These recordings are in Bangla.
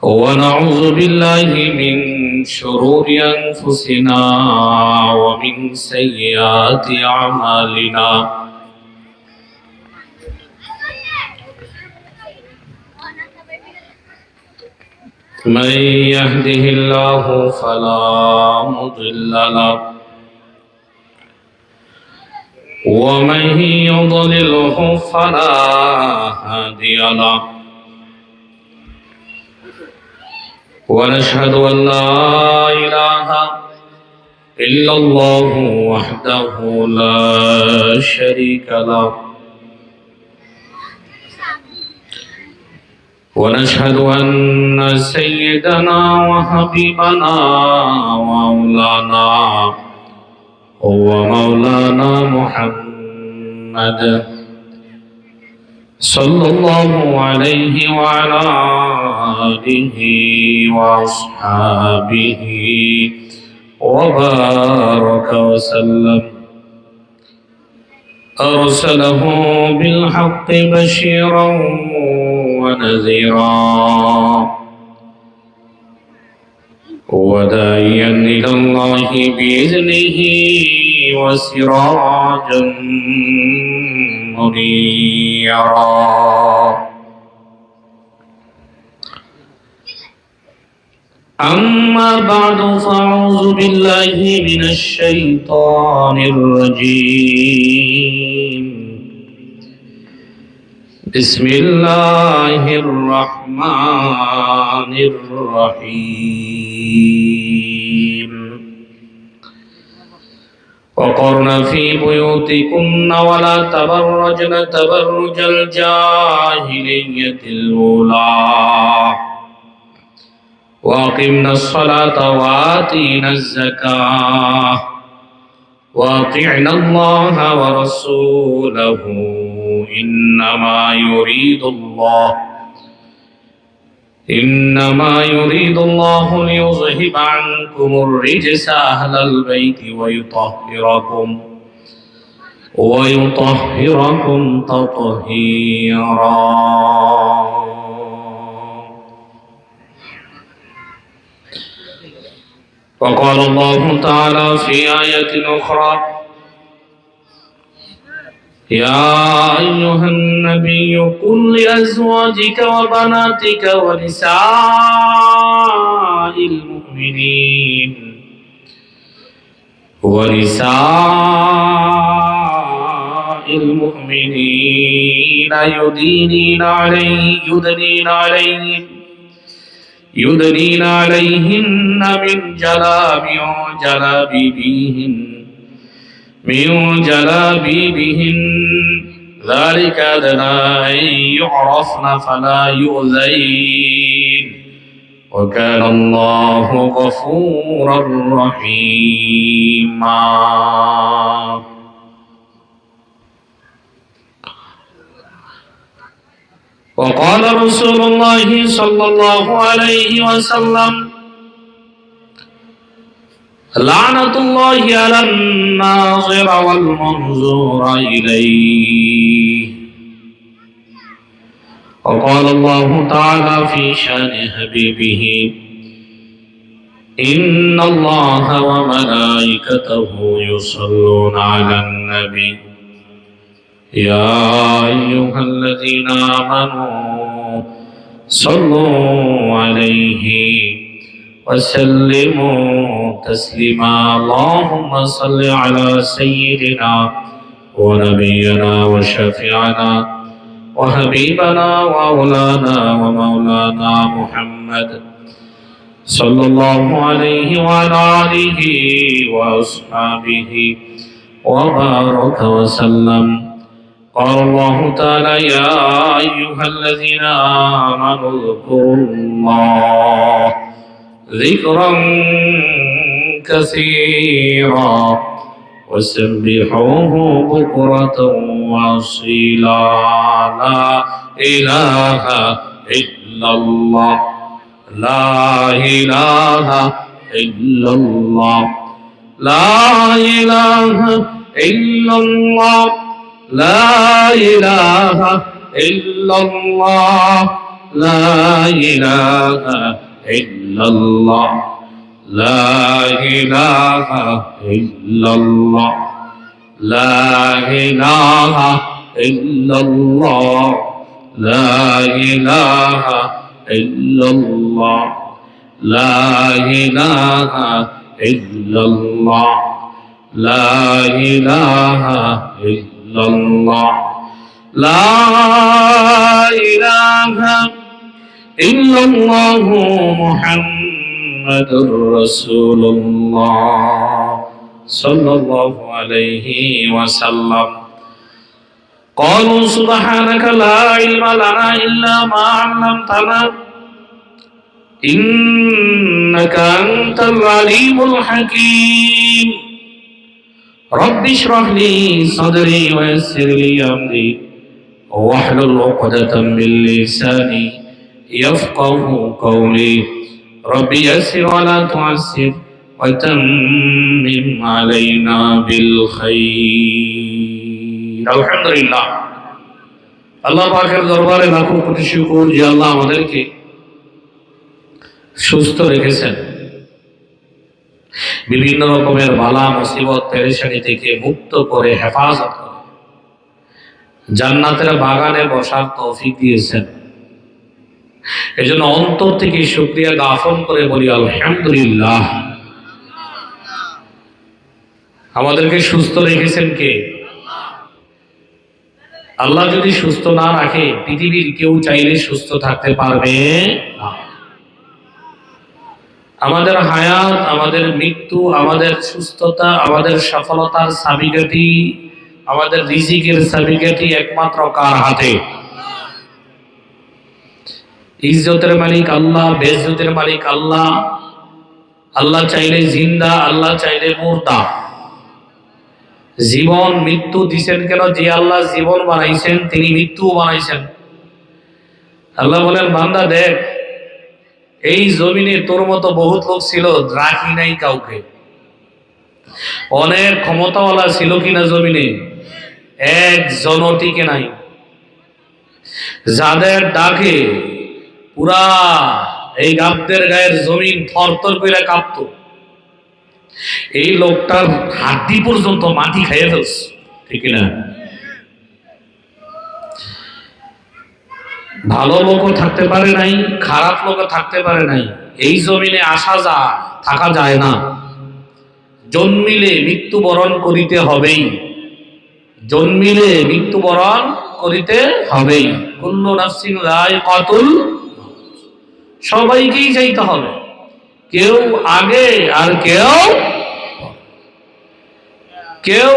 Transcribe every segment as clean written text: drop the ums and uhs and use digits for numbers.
ونعوذ بالله من شرور أنفسنا ومن سيئات أعمالنا من يهده الله فلا مضل له ومن يضلله فلا هادي له ونشهد أن لا إله إلا الله وحده لا شريك له ونشهد أن سيدنا وحبيبنا ومولانا محمد صلى الله عليه وعلى آله وأصحابه وبارك وسلم أرسله بالحق بشيرا ونذيرا وداعيا إلى الله بإذنه وسراجا منيرا أما بعد فأعوذ بالله من الشيطان الرجيم بسم الله الرحمن الرحيم وقرن في بيوتكن ولا تبرجن تبرج الجاهلية الأولى وأقمنا الصلاة وآتينا الزكاة وأطعنا الله ورسوله إنما يريد الله ليذهب عنكم الرجس أهل البيت ويطهركم تطهيرا وقال الله تعالى في آية أخرى يا أيها النبي قل لأزواجك وبناتك ونساء المؤمنين يدنين عليهن من جلابيبهن ذلك أدنى أن يعرفن فلا يؤذين وكان الله غفورا رحيما وقال رسول الله صلى الله عليه وسلم لعنة الله على الناظر والمنظور إليه وقال الله تعالى في شأن حبيبه إن الله وملائكته يصلون على النبي يا أيها الذين آمنوا صلوا عليه وسلموا تسليما اللهم صل على سيدنا ونبينا وشفيعنا وحبيبنا ومولانا محمد صلى الله عليه وعلى آله وأصحابه وبارك وسلم قال الله تعالى يا أيها الذين آمنوا اذكروا الله ذكرا كثيرا وسبحوه بكرة وأصيلا لا إله إلا الله لا إله إلا الله لا إله إلا الله لا إله إلا الله لا إله إلا الله لا إله إلا الله لا إله إلا الله لا إله إلا الله لا إله إلا الله لا إله إلا الله لا إله إلا الله محمد رسول الله صلى الله عليه وسلم قالوا سبحانك لا علم لنا إلا ما علمتنا إنك أنت العليم الحكيم رب اشرح لي صدري ويسر لي أمري واحلل عقدة من لساني يفقه قولي رب يسر ولا تعسر وتمم علينا بالخير الحمد لله আল্লাহ পাকের দরবারে লাখো কোটি শুকর যে আল্লাহ আমাদেরকে সুস্থ রেখেছেন, বিভিন্ন রকমের বালা মুসিবত পেরেশানি থেকে মুক্ত করে হেফাজত করে জান্নাতের বাগানে বসার তৌফিক দিয়েছেন। এজন্য অন্তর থেকে শুকরিয়া জ্ঞাপন করে বলি আলহামদুলিল্লাহ। আমাদেরকে সুস্থ রেখেছেন কে? আল্লাহ যদি সুস্থ না রাখে পৃথিবীর কেউ চাইলে সুস্থ থাকতে পারবে না। আমাদের হায়াত, আমাদের মৃত্যু, আমাদের সুস্থতা, আমাদের সফলতার চাবিকাঠি, আমাদের রিজিকের চাবিকাঠি একমাত্র কার হাতে? ইজ্জতের মালিক আল্লাহ, বেইজ্জতের মালিক আল্লাহ। আল্লাহ চাইলে জিন্দা, আল্লাহ চাইলে মুর্দা। জীবন মৃত্যু দিছেন কেন? যে আল্লাহ জীবন বানাইছেন তিনি মৃত্যু বানাইছেন। আল্লাহ বলেন, বান্দা দেখ, এই জমিনে তোর মতো বহুত লোক ছিল, রাখি নাই কাউকে। অনেক ক্ষমতাওয়ালা ছিল কিনা জমিনে? একজনও টিকে নাই। যাদের ডাকে পুরা এই গাবদের গায়ের জমিন থরথর করে কাঁপত, এই লোকটার হাড্ডি পর্যন্ত মাটি খাইয়ে ফেলছে, ঠিক না? ভালো লোকও থাকতে পারে নাই, খারাপ লোকও থাকতে পারে নাই। এই জমিনে আসা যায়, থাকা যায় না। জন্মিলে মৃত্যুবরণ করিতে হবেই, জন্মিলে মৃত্যুবরণ করিতে হবেই। কুল্লু নাফসিন যায়কাতুল মাউত, সবাইকেই যাইতে হবে, কেউ আগে আর কেউ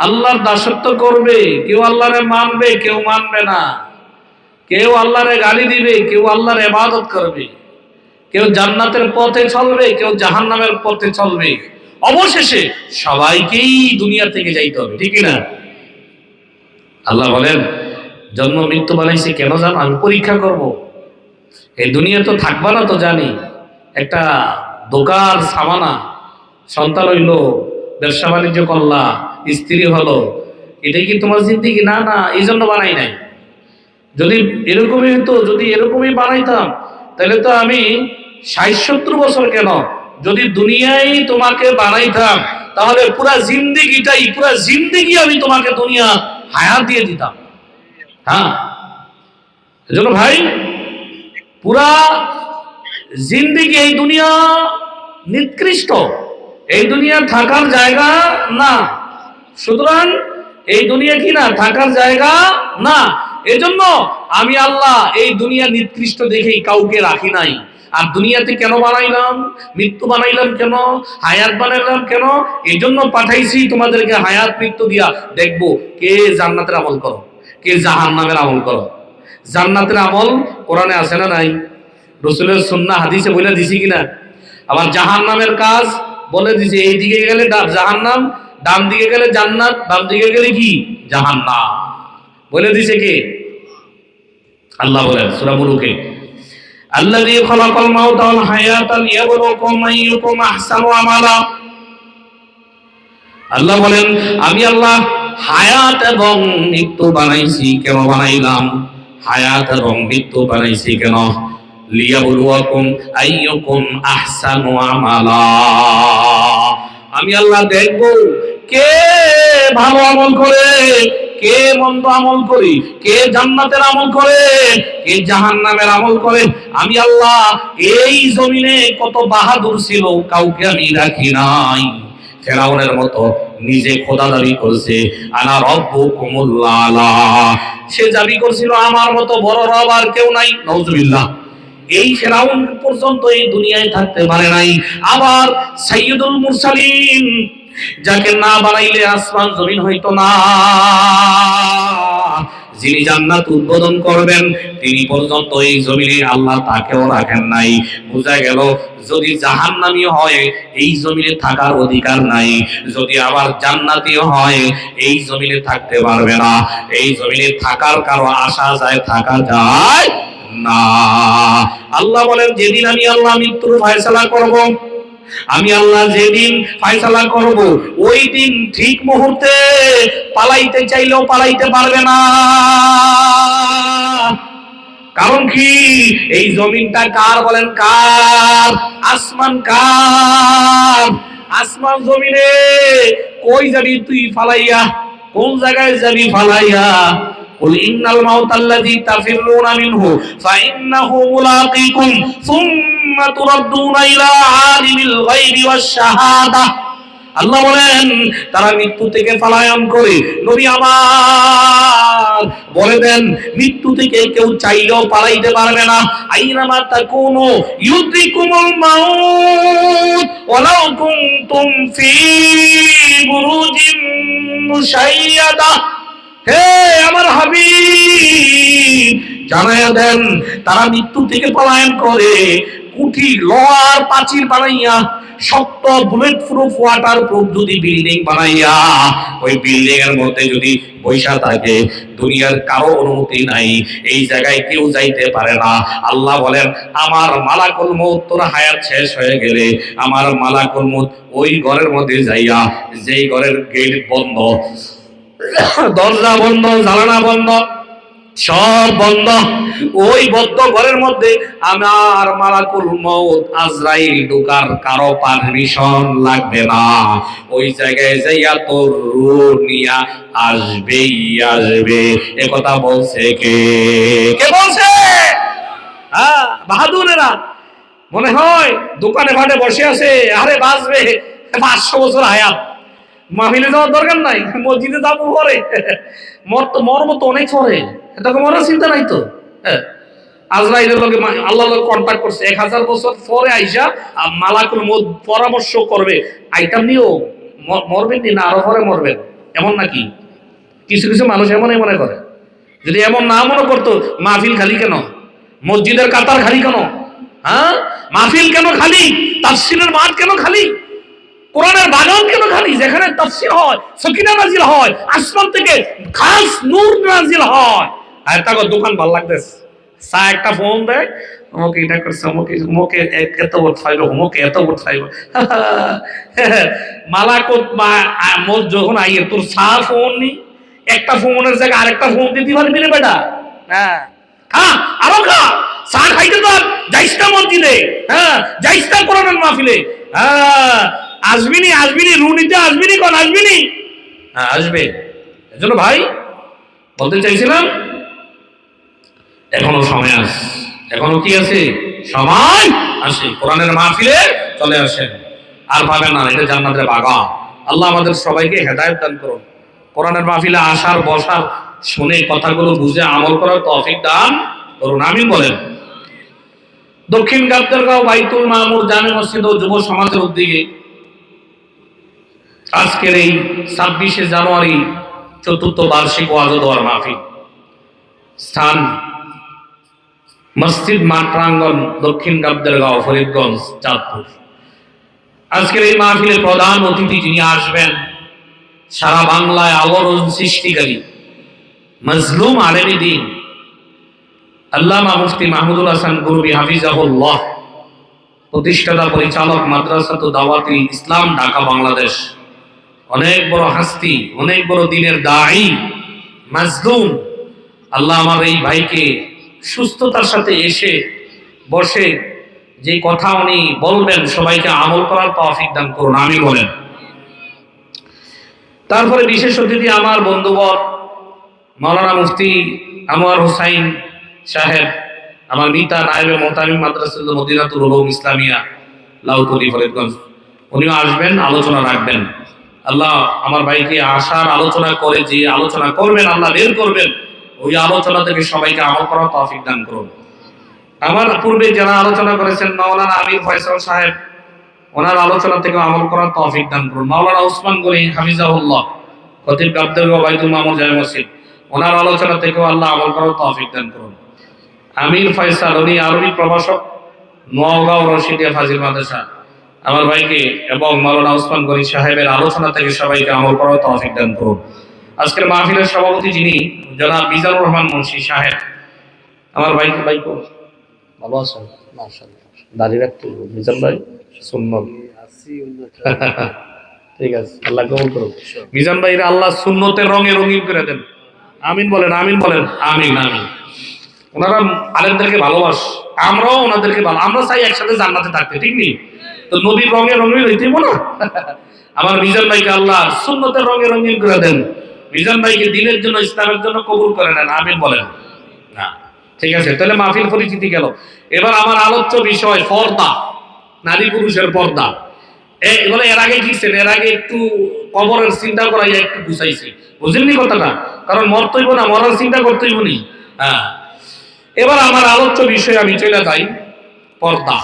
আল্লাহর দাসত্ব করবে, কেউ আল্লাহরে মানবে, কেউ মানবে না। কেউ আল্লাহরে গালি দিবে, কেউ আল্লাহর ইবাদত করবে। কেউ জান্নাতের পথে চলবে, কেউ জাহান্নামের পথে চলবে। অবশেষে সবাইকেই দুনিয়া থেকে যাইতে হবে, ঠিক না? আল্লাহ বলেন, জন্ম মৃত্যু বানাইছি কেন জানো? আমি পরীক্ষা করব। এই দুনিয়া তো থাকবা না তো জানি। একটা দোকান সামানা, সন্তান হইলো, ব্যবসা বাণিজ্য করলা, স্ত্রী হলো, এটাই কি তোমার জিন্দেগি? না না, এই জন্য বানাই নাই। যদি এরকমই হতো, যদি এরকমই বানাইতাম, তাহলে তো আমি ৬০-৭০ বছর কেন, যদি দুনিয়ায় তোমাকে বানাইতাম তাহলে পুরা জিন্দেগি আমি তোমাকে দুনিয়া হায়াত দিয়ে দিতাম। হ্যাঁ, এজন্য ভাই, পুরা জিন্দেগি, এই দুনিয়া নিকৃষ্ট, এই দুনিয়া থাকার জায়গা না। সুতরাং এই দুনিয়া কি না, থাকার জায়গা না। এজন্য আমি আল্লাহ এই দুনিয়া নিকৃষ্ট দেখেই কাউকে রাখি নাই। আর দুনিয়াতে কেন বানাইলাম? মৃত্যু বানাইলাম কেন? হায়াত বানাইলাম কেন? এই জন্য পাঠাইছি তোমাদেরকে হায়াত মৃত্যু দিয়া, দেখবো কে জান্নাতের আমল করো, কে জাহান্নামের আমল করো। জান্নাতের আমল কোরআনে আছে না নাই? রাসূলের সুন্নাহ হাদিসে বলে দিছি কিনা? আবার জাহান্নামের কাজ বলে দিছে, এই দিকে গেলে জাহান্নাম, ডান দিকে গেলে জান্নাত, বাম দিকে গেলে কি? জাহান্নাম। বলে দিছে কে? আল্লাহ বলেন সূরা মুলুকে, আল্লাযী খালাকাল মাউতা ওয়াল হায়াতা লিয়াবলুয়াকুম আইয়ুকুম আহসানু আমালা। আল্লাহ বলেন, আমি আল্লাহ হায়াত এবং মৃত্যু বানাইছি। কেন বানাইলাম? হায়াত এবং মৃত্যু বানাইছি কেন? লিয়াবলুয়াকুম আইয়ুকুম আহসানু আমালা। আমি আল্লাহ দেখব কে ভালো আমল করে, কে মন্দ আমল করে, কে জান্নাতের আমল করে, কে জাহান্নামের আমল করে। আমি আল্লাহ এই জমিনে কত বাহাদুর ছিল, কাউকে আমি রাখি নাই। ফেরাউনের মতো নিজে খোদা দাবি করছে, আনা রব্বুকুমুল আলা। সে দাবি করছিল আমার মতো বড় রব আর কেউ নাই। নাউজুবিল্লাহ। এই ফেরাউন পর্যন্ত এই দুনিয়ায় থাকতে পারে নাই। আবার সাইয়্যিদুল মুরসালিন, যাকে না বানাইলে আসমান জমিন হইতো না, যিনি জান্নাত উদ্বোধন করবেন, তিনি পর্যন্ত এই জমিনে আল্লাহ তাকেও রাখেন নাই। বোঝা গেল যদি জাহান্নামী হয় এই জমিনে থাকার অধিকার নাই, যদি আবার জান্নাতি হয় এই জমিনে থাকতে পারবে না। এই জমিনে থাকার কারো আশা যায়, থাকা যায় না। আল্লাহ বলেন যেদিন আমি আল্লাহ মৃত্যুর ফয়সালা করব, আমি আল্লাহ যেদিন ফয়সালা করব ওই দিন ঠিক মুহূর্তে পালাইতে চাইলেও পালাইতে পারবে না। কারণ কি? এই জমিনটা কার বলেন? কার? আসমান কার? আসমান জমিনে কই যাবি তুই ফালাইয়া? কোন জায়গায় যাবি ফালাইয়া? قل إن الموت الذي تفرون منه فإنه ملاقيكم ثم تردون إلى عالم الغيب والشهادة। আল্লাহ বলেন তারা মৃত্যু থেকে পলায়ন করে। নবী আমার বলে দেন মৃত্যু থেকে কেউ চাইলেও পালাইতে পারবে না। আইনামা তাকুনু ইউদ্রিকুমুল মাউত ওয়ালাউ কুনতুম ফি বুরুজিন মুশাইয়াদা। হে আমার হাবিব, জানায়া দেন তারা মৃত্যু থেকে পলায়ন করে কুঠি লোহার প্রাচীর বানাইয়া, শক্ত বুলেট প্রুফ ওয়াটার প্রুফ যদি বিল্ডিং বানাইয়া ওই বিল্ডিং এর মধ্যে যদি বৈশা থাকে, দুনিয়ার কারো অনুমতি নাই, এই জায়গায় কেউ যাইতে পারে না। আল্লাহ বলেন আমার মালাকুল মউত তোর হায়াত শেষ হয়ে গেলে আমার মালাকুল মউত ওই ঘরের মধ্যে যাইয়া, যেই ঘরের গেট বন্ধ, দরজা বন্ধ, জানালা বন্ধ, সব বন্ধ, ওই বদ্ধ ঘরের মধ্যে আমার মালাকুল মউত আজরাইল ঢোকার কারো পারমিশন লাগবে না। ওই জায়গায় যাইয়া তোর রূহ নিয়া আসবেই আসবে। এ কথা বলছে কে? কে বলছে? হ্যাঁ, বাহাদুরেরা। মনে হয় দোকানে ঘাটে বসে আছে, আরে বাঁচবে 500 বছর হায়াত, মাহফিলে যাওয়ার দরকার নাই, মসজিদে যাবো পরে, মর মতো অনেক পরে, এটাকে মরার চিন্তা নাই তো। হ্যাঁ, আজরাইলের লগে আল্লাহর লগে কন্টাক্ট করছে, 1000 বছর পরে আইসা মালাকুল মউত পরামর্শ করবে, আইটাম নিও মরবেন না আরো পরে মরবেন, এমন নাকি? কিছু কিছু মানুষ এমনই মনে করে। যদি এমন না মনে করতো মাহফিল খালি কেন? মসজিদের কাতার খালি কেন? হ্যাঁ, মাহফিল কেন খালি? তাফসীরের মাঠ কেন খালি? কোরআনের বাগান কেন খালি? যেখানে তাফসীর হয়, সাকিনা নাজিল হয়, আসমান থেকে খাস নূর নাজিল হয়। আর তাকে দোকান ভালো লাগতেছে, চা একটা ফোন দেয়, আমাকে এটা করছে, আমাকে এত ভোট পাইলো, আমাকে এত ভোট পাইলো। মালাকুত যখন আইয়ে তোর চা ফোন নি, একটা ফোনের জায়গায় আরেকটা ফোন দিতে পারবি রে বেটা? হ্যাঁ, হ্যাঁ, আরো খা, চা খাইতে তো যাইস না মসজিদে, হ্যাঁ যাইস না কোরআনের মাহফিলে, হ্যাঁ আসবিনি, রুনিতে আসবিনি, কোন আসবিনি? হ্যাঁ আসবে। এজন্য ভাই বলতে চাইছিলাম এখনো সময় আছে, এখনো কি আছে? সময় আছে। কোরআনের মাহফিলে চলে আসেন, আর পাবেন না, এটা জান্নাতের বাগান। আল্লাহ আমাদের সবাইকে হেদায়েত দান করুন। কোরআনের মাহফিলে আসার, বসার, শুনে কথাগুলো বুঝে আমল করার তৌফিক দান করুন, আমিন বলেন। দক্ষিণ গাবতলী বাইতুল মামুর জামে মসজিদ ও যুব সমাজের উদ্যোগে আজকের এই 26শে জানুয়ারি চতুর্থ বার্ষিক ওয়াজ ও দোয়ার মাহফিল, স্থান মসজিদ মাঠ প্রাঙ্গণ, দক্ষিণ গাবতলী, ফরিদগঞ্জ, চাঁদপুর। আজকের এই মাহফিলের প্রধান অতিথি যিনি আসবেন, সারা বাংলায় আলোড়ন সৃষ্টিকারী মজলুম আলেমে দ্বীন আল্লামা মুফতি মাহমুদুল হাসান গরবী হাফিজাহুল্লাহ, প্রতিষ্ঠাতা পরিচালক মাদ্রাসাতু দাওয়াতুল ইসলাম, ঢাকা, বাংলাদেশ। অনেক বড় হাস্তি, অনেক বড় দ্বীনের দাঈ, মাজলুম, আল্লাহ আমার এই ভাইকে সুস্থতার সাথে এসে বসে যে কথা উনি বলবেন সবাইকে আমল করার তৌফিক দান করুন, আমি বলেন। তারপরে বিশেষ অতিথি আমার বন্ধুবর মাওলানা মুফতি আনোয়ার হোসাইন সাহেব, আমার মিতা নায়েবে মোহতামিম মাদ্রাসাতুল মদিনাতুল উলুম ইসলামিয়া লাউতলি ফরিদগঞ্জ, উনিও আসবেন, আলোচনা রাখবেন। আল্লাহ আমার ভাইকে আসার আলোচনা করে যে আলোচনা করবেন আল্লাহ বের করবেন, ওই আলোচনা থেকে সবাইকে আমল করার তৌফিক দান করুন। আমার পূর্বে যারা আলোচনা করেছেন মাওলানা আমির ফয়সাল সাহেব, ওনার আলোচনা থেকে আমল করার তৌফিক দান করুন। মাওলানা উসমান গনি হাফিজাহুল্লাহ, খতিব গাবদাবি ওবাইদুল মামুন জামে মসজিদ, ওনার আলোচনা থেকেও আল্লাহ আমল করার তৌফিক দান করুন। আমির ফয়সাল, উনি আরবি প্রভাষক, নোয়াগাঁও রশিদিয়া ফাজিল মাদ্রাসা, আমার ভাইকে এবং মাওলানা উসমান গনি সাহেবের আলোচনা থেকে সবাইকে আমল করার তৌফিক দান করুন। আজকের মাহফিলের সভাপতি যিনি জনাব মিজানুর রহমান মুন্সি সাহেব, আমার ভাইকে ভালো আছেন? মাশাআল্লাহ, দাঁড়িয়ে রাখতে মিজান ভাই সুন্নত ঠিক আছে, আল্লাহ কবুল করুন। মিজান ভাইরা আল্লাহ সুন্নতের রঙে রঙিন করে দেন, আমিন বলেন, আমিন বলেন, আমিন আমিন। ওনারা আলেমদেরকে ভালোবাস, আমরাও ওনাদেরকে ভালো, আমরা চাই একসাথে জান্নাতে থাকতে, ঠিক নেই তো? নদীর রঙে রঙিন হইতে না আমার মিজান ভাইকে আল্লাহ সুন্নতের রঙে রঙিন করে দেন, মিজান ভাইকে দিনের জন্য ইসলামের জন্য কবুল করে নেন, আমিন বলেন না? ঠিক আছে, তাহলে মাহফিল পরিচিতি গেল। এবার আমার আলোচ্য বিষয় পর্দা, নারী পুরুষের পর্দা। বলে এর আগে কিছেন, এর আগে একটু কবরের চিন্তা করা যায়, একটু বুঝাইছি, বুঝলেনি কথাটা? কারণ মরতেইব না, মরার চিন্তা করতেইব নি। হ্যাঁ, এবার আমার আলোচ্য বিষয় আমি চলে যাই, পর্দা।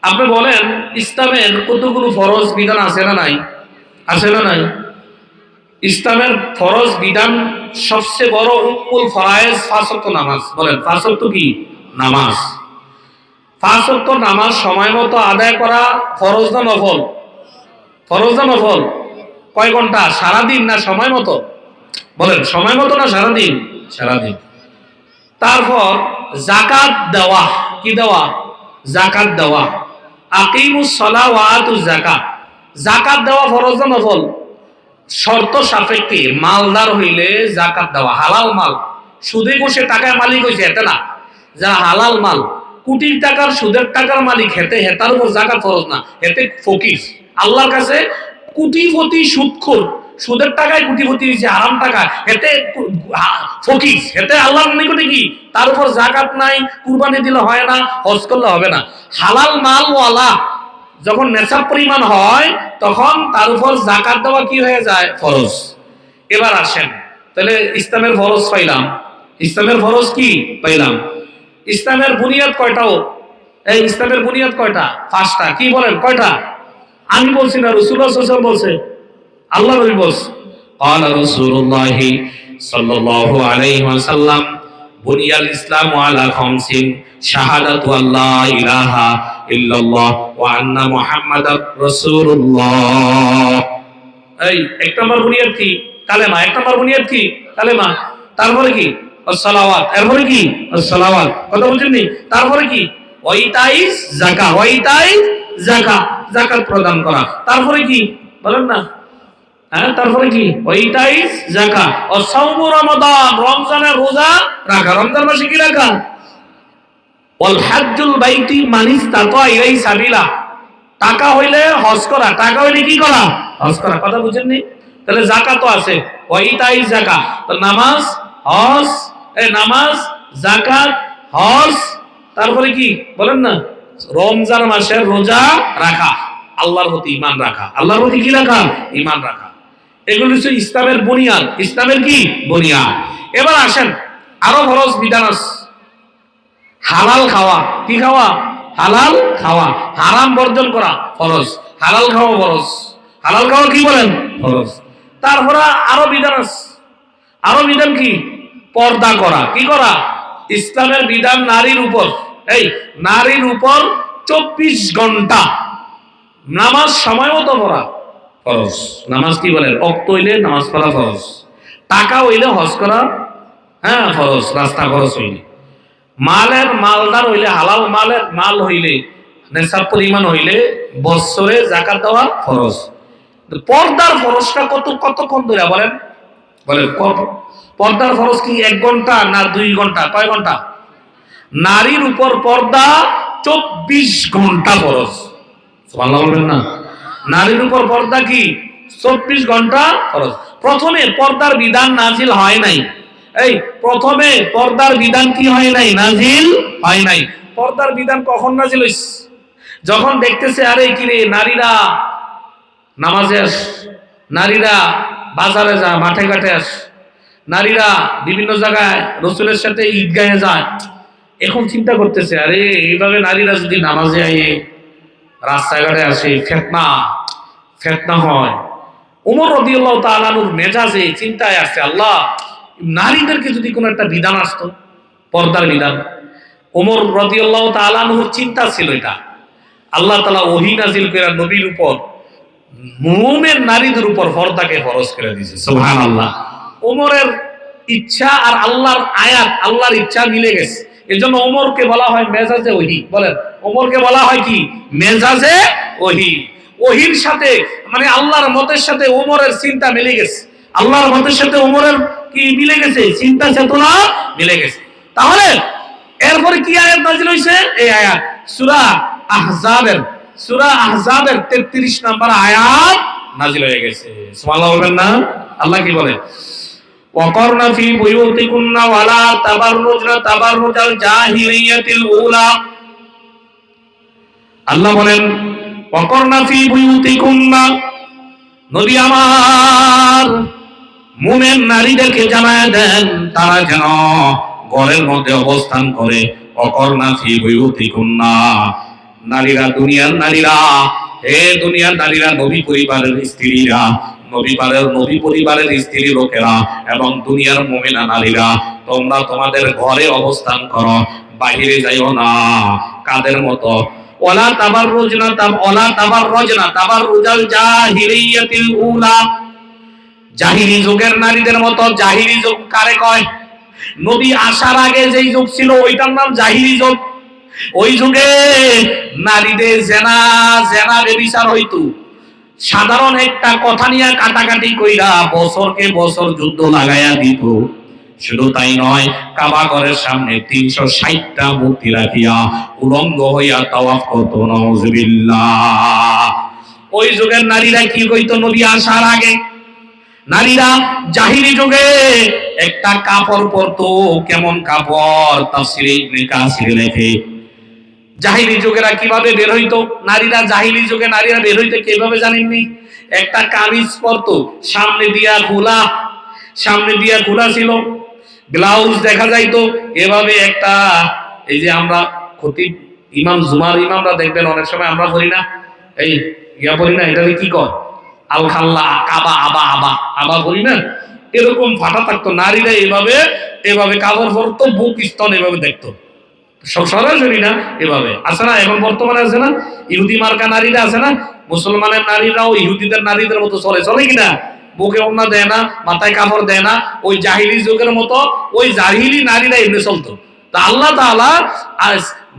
আপনি বলেন ইসলামের কতগুলো ফরজ বিধান আছে না নাই? আছে না নাই? ইসলামের ফরজ বিধান সবচেয়ে বড় উম্মুল ফরায়েজ পাঁচ ওয়াক্ত নামাজ। বলেন পাঁচ ওয়াক্ত কি নামাজ? পাঁচ ওয়াক্ত নামাজ সময় মতো আদায় করা ফরজ না নফল? ফরজ না নফল? কয় ঘন্টা? সারাদিন না সময় মতো? বলেন সময় মতো না সারাদিন? সারাদিন। তারপর যাকাত দেওয়া, কি দেওয়া? যাকাত দেওয়া। আকিমুস সালাহ ওয়া আতুজ যাকাত, যাকাত দেওয়া ফরজ না নফল? শর্ত সাপেক্ষে মালদার হইলে যাকাত দেওয়া, হালাল মাল, সুদে ঘুষে টাকার মালিক হয়েছে এতে না, যা হালাল মাল, কোটির টাকার সুদের টাকার মালিক হেতে, হেতার উপর যাকাত ফরজ না, হেতে ফকির। আল্লাহর কাছে কোটিপতি সুদখোর, সুদের টাকায় কোটিপতি হয়েছে, হারাম টাকা, হেতে ফকির, হেতে আল্লাহর নিকটে কি তার উপর যাকাত নাই, কুরবানি দিলে হয় না, হজ করলে হবে না। হালাল মাল ওয়ালা যখন নেশাব পরিমাণ হয় তখন তার উপর যাকাত দেওয়া কি হয়ে যায়? ফরজ। এবার আসেন, তাহলে ইসলামের ফরজ পাইলাম, ইসলামের ফরজ কি পাইলাম? ইসলামের বুনিয়াদ কয়টাও? এই ইসলামের বুনিয়াদ কয়টা? পাঁচটা। কি বলেন কয়টা? আমি বলছি না, রাসূলুল্লাহ সাল্লাল্লাহু আলাইহি ওয়াসাল্লাম বলছে, আল্লাহ নবী বলছে। ক্বালা রাসূলুল্লাহ সাল্লাল্লাহু আলাইহি ওয়াসাল্লাম বুনিয়াল ইসলামু আলা খামসিন, শাহাদাতু আল্লা ইলাহা ইল্লাল্লাহ ওয়া আন্না মুহাম্মাদার রাসূলুল্লাহ। এই এক নম্বর বুনিয়াদ কি? কালেমা। এক নম্বর বুনিয়াদ কি? কালেমা। তারপরে কি? আসসালাওয়াত। এরপরে কি? আসসালাওয়াত। কথা বুঝছেন নি? তারপরে কি? ওয়াইতাইজ যাকাত। ওয়াইতাইজ যাকাত, যাকাত প্রদান করা। তারপরে কি বলেন না? হ্যাঁ, তারপরে কি? ওয়াইতাইজ যাকাত। ও সাওমু রমাদান, রমজানের রোজা রাখা। রমজান মাসে কি রাখা? ওয়াল হাজ্জুল বাইতি মান ইসতাতা ইলাইহি সাবিলা, টাকা হইলে হজ করা, টাকা হইলে কি করা? হজ করা। কথা বুঝেন নি? তাহলে যাকাত তো আছে, ওয়াইতাইজ যাকাত। তো নামাজ, হজ, নামাজ, যাকাত, হজ, তারপরে কি বলেন না? রমজান মাসের রোজা রাখা, আল্লাহর প্রতি ঈমান রাখা। আল্লাহর প্রতি কি রাখা? ঈমান রাখা। এগুলো হচ্ছে ইসলামের বুনিয়াদ। ইসলামের কি বুনিয়াদ? এবার আসেন, আরো ফরজ বিধান আছে। হালাল খাওয়া, কি খাওয়া? হালাল খাওয়া। হারাম বর্জন করা ফরজ, হালাল খাওয়া ফরজ। হালাল খাওয়া কি বলেন? ফরজ। তারপরে আরো বিধান আছে। আরো বিধান কি? পর্দা করা। কি করা? ইসলামের বিধান নারীর উপর, এই নারীর উপর 24 ঘন্টা নামাজ সময় মতো পড়া ফরজ। নামাজ কি বলেন? ওয়াক্ত হইলে নামাজ পড়া ফরজ। টাকা হইলে হজ করা, হ্যাঁ ফরজ, রাস্তা খরচ হইলে। মালের মালদার হইলে, হালাল মালের মাল হইলে, নেশাব পরিমাণ হইলে বৎসরে যাকাত দেওয়া ফরজ। পর্দার ফরজটা কতক্ষণ ধরে বলেন? বলে পর্দার ফরজ কি 1 ঘন্টা না 2 ঘন্টা? কয় ঘন্টা? নারীর উপর পর্দা 24 ঘন্টা ফরজ। সুবহানাল্লাহ বলবেন না? নারীর উপর পর্দা কি 24 ঘন্টা ফরজ। প্রথমে পর্দার বিধান নাজিল হয় নাই। এই প্রথমে পর্দার বিধান কি হয় নাই? নাজিল হয় নাই। পর্দার বিধান কখন নাজিল হইছে? যখন দেখতেছে আরে কি রে, নারীরা নামাজে আস, নারীরা বাজারে যা, মাঠে ঘাটে আস, নারীরা বিভিন্ন জায়গায় রাসূলের সাথে ঈদগাহে যায়। এখন চিন্তা করতেছে আরে এইভাবে নারীরা যদি নামাজে আয়ে রাস্তাঘাটে আসে, ফিতনা হয়। ওমর রাদিয়াল্লাহু তাআলা আনহুর মেজাজে চিন্তায় আসছে, আল্লাহ, নারীদেরকে যদি কোনো একটা বিধান আসতো, পর্দার বিধান। ওমর রাদিয়াল্লাহু তাআলা আনহুর চিন্তা ছিল এটা। আল্লাহ তাআলা ওহী নাজিল করে নবীর উপর, মুমিন নারীদের উপর পর্দাকে ফরজ করে দিয়েছে। সুবহানাল্লাহ। ওমরের ইচ্ছা আর আল্লাহর আয়াত, আল্লাহর ইচ্ছা মিলে গেছে। এজন্য ওমরকে বলা হয় মেজাজে ওহী। বলেন, ওমরকে বলা হয় কি? মেজাজে ওহী। ওহীর সাথে মানে আল্লাহর মতের সাথে ওমরের চিন্তা মিলে গেছে। আল্লাহর মতের সাথে ওমরের কি মিলে গেছে? চিন্তা চেতনা মিলে গেছে। তাহলে এরপরে কি আয়াত নাযিল হইছে? এই আয়াত সূরা আহজাবের 33 নম্বর আয়াত নাযিল হয়ে গেছে। সুবহানাল্লাহ বলবেন না? আল্লাহ কি বলে? ওয়াকারনা ফি বুয়ুতিকুন্না ওয়ালা তাবাররুজনা তাবাররুজাল জাহিলিয়াতিল উলা। আল্লাহ বলেন ওয়াকারনা ফি বুয়ুতিকুন্না, নবী আমার মুমিন নারীদেরকে জানায় দেন তারা যেন ঘরের মধ্যে অবস্থান করে। ওয়াকারনা ফি বুয়ুতিকুন্না, নারীরা, দুনিয়ার নারীরা, হে দুনিয়ার নারীরা, নবী পরিবারের স্ত্রীরা, নবী পরিবারের স্ত্রী লোকেরা এবং দুনিয়ার মুমিনা নারীরা, তোমরা তোমাদের ঘরে অবস্থান করো, বাহিরে যাইও না। কাদের মতো? ওয়ালা তাবাররুজনা তাবাররুজাল জাহিলিয়াতিল উলা, জাহিলি যুগের নারীদের মতো। জাহিলি যুগ কারে কয়? নবী আসার আগে যেই যুগ ছিল ওইটার নাম জাহিলি যুগ। ওই যুগে নারীদের জেনা ব্যভিচার হইতো। সাধারণ একটা কথা নিয়ে কাটাকাটি কইরা বছরকে বছর যুদ্ধ লাগাইয়া দিত। শুধু তাই নয়, কাবা ঘরের সামনে 360টা মূর্তি রাখিয়া উলঙ্গ হইয়া তাওয়াফ করত। নাউজুবিল্লাহ। ওই যুগের নারীরা কি কইতো? নবী আসার আগে নারীরা জাহিলি যুগে একটা কাপড় পরতো। কেমন কাপড়? তাফসীরে ইবনে কাসির লেখে, জাহিলি যুগেরা কিভাবে বের হইতো নারীরা, জাহিলি যুগে নারীরা বের হইতো কিভাবে জানেননি? একটা কামিজ পরতো, সামনে দিয়া খোলা ছিল, ব্লাউজ দেখা যাইতো এভাবে একটা। এই যে আমরা খতিব ইমাম জুমার ইমামরা দেখবেন অনেক সময় আমরা পড়ি না, এই পড়ি না, এটাকে কি কয়? আল খাল্লা, কাবা, আবা পড়ি না, এরকম ফাটা থাকতো। নারীরা এভাবে কাপড় পরতো, বুক স্তন এভাবে দেখতো, সরাসরি না, এভাবে। আছে না এখন বর্তমানে? আছে না ইহুদি মার্কা নারীরা? আছে না? মুসলমানের নারীরাও ইহুদিদের নারীদের মতো চলে কিনা? বুকে ওড়না দেয় না, মাথায় কাপড় দেয় না। ওই জাহিলি যুগের মতো ওই জাহিলি নারীরা এমনি চলতো। তা আল্লাহ তাআলা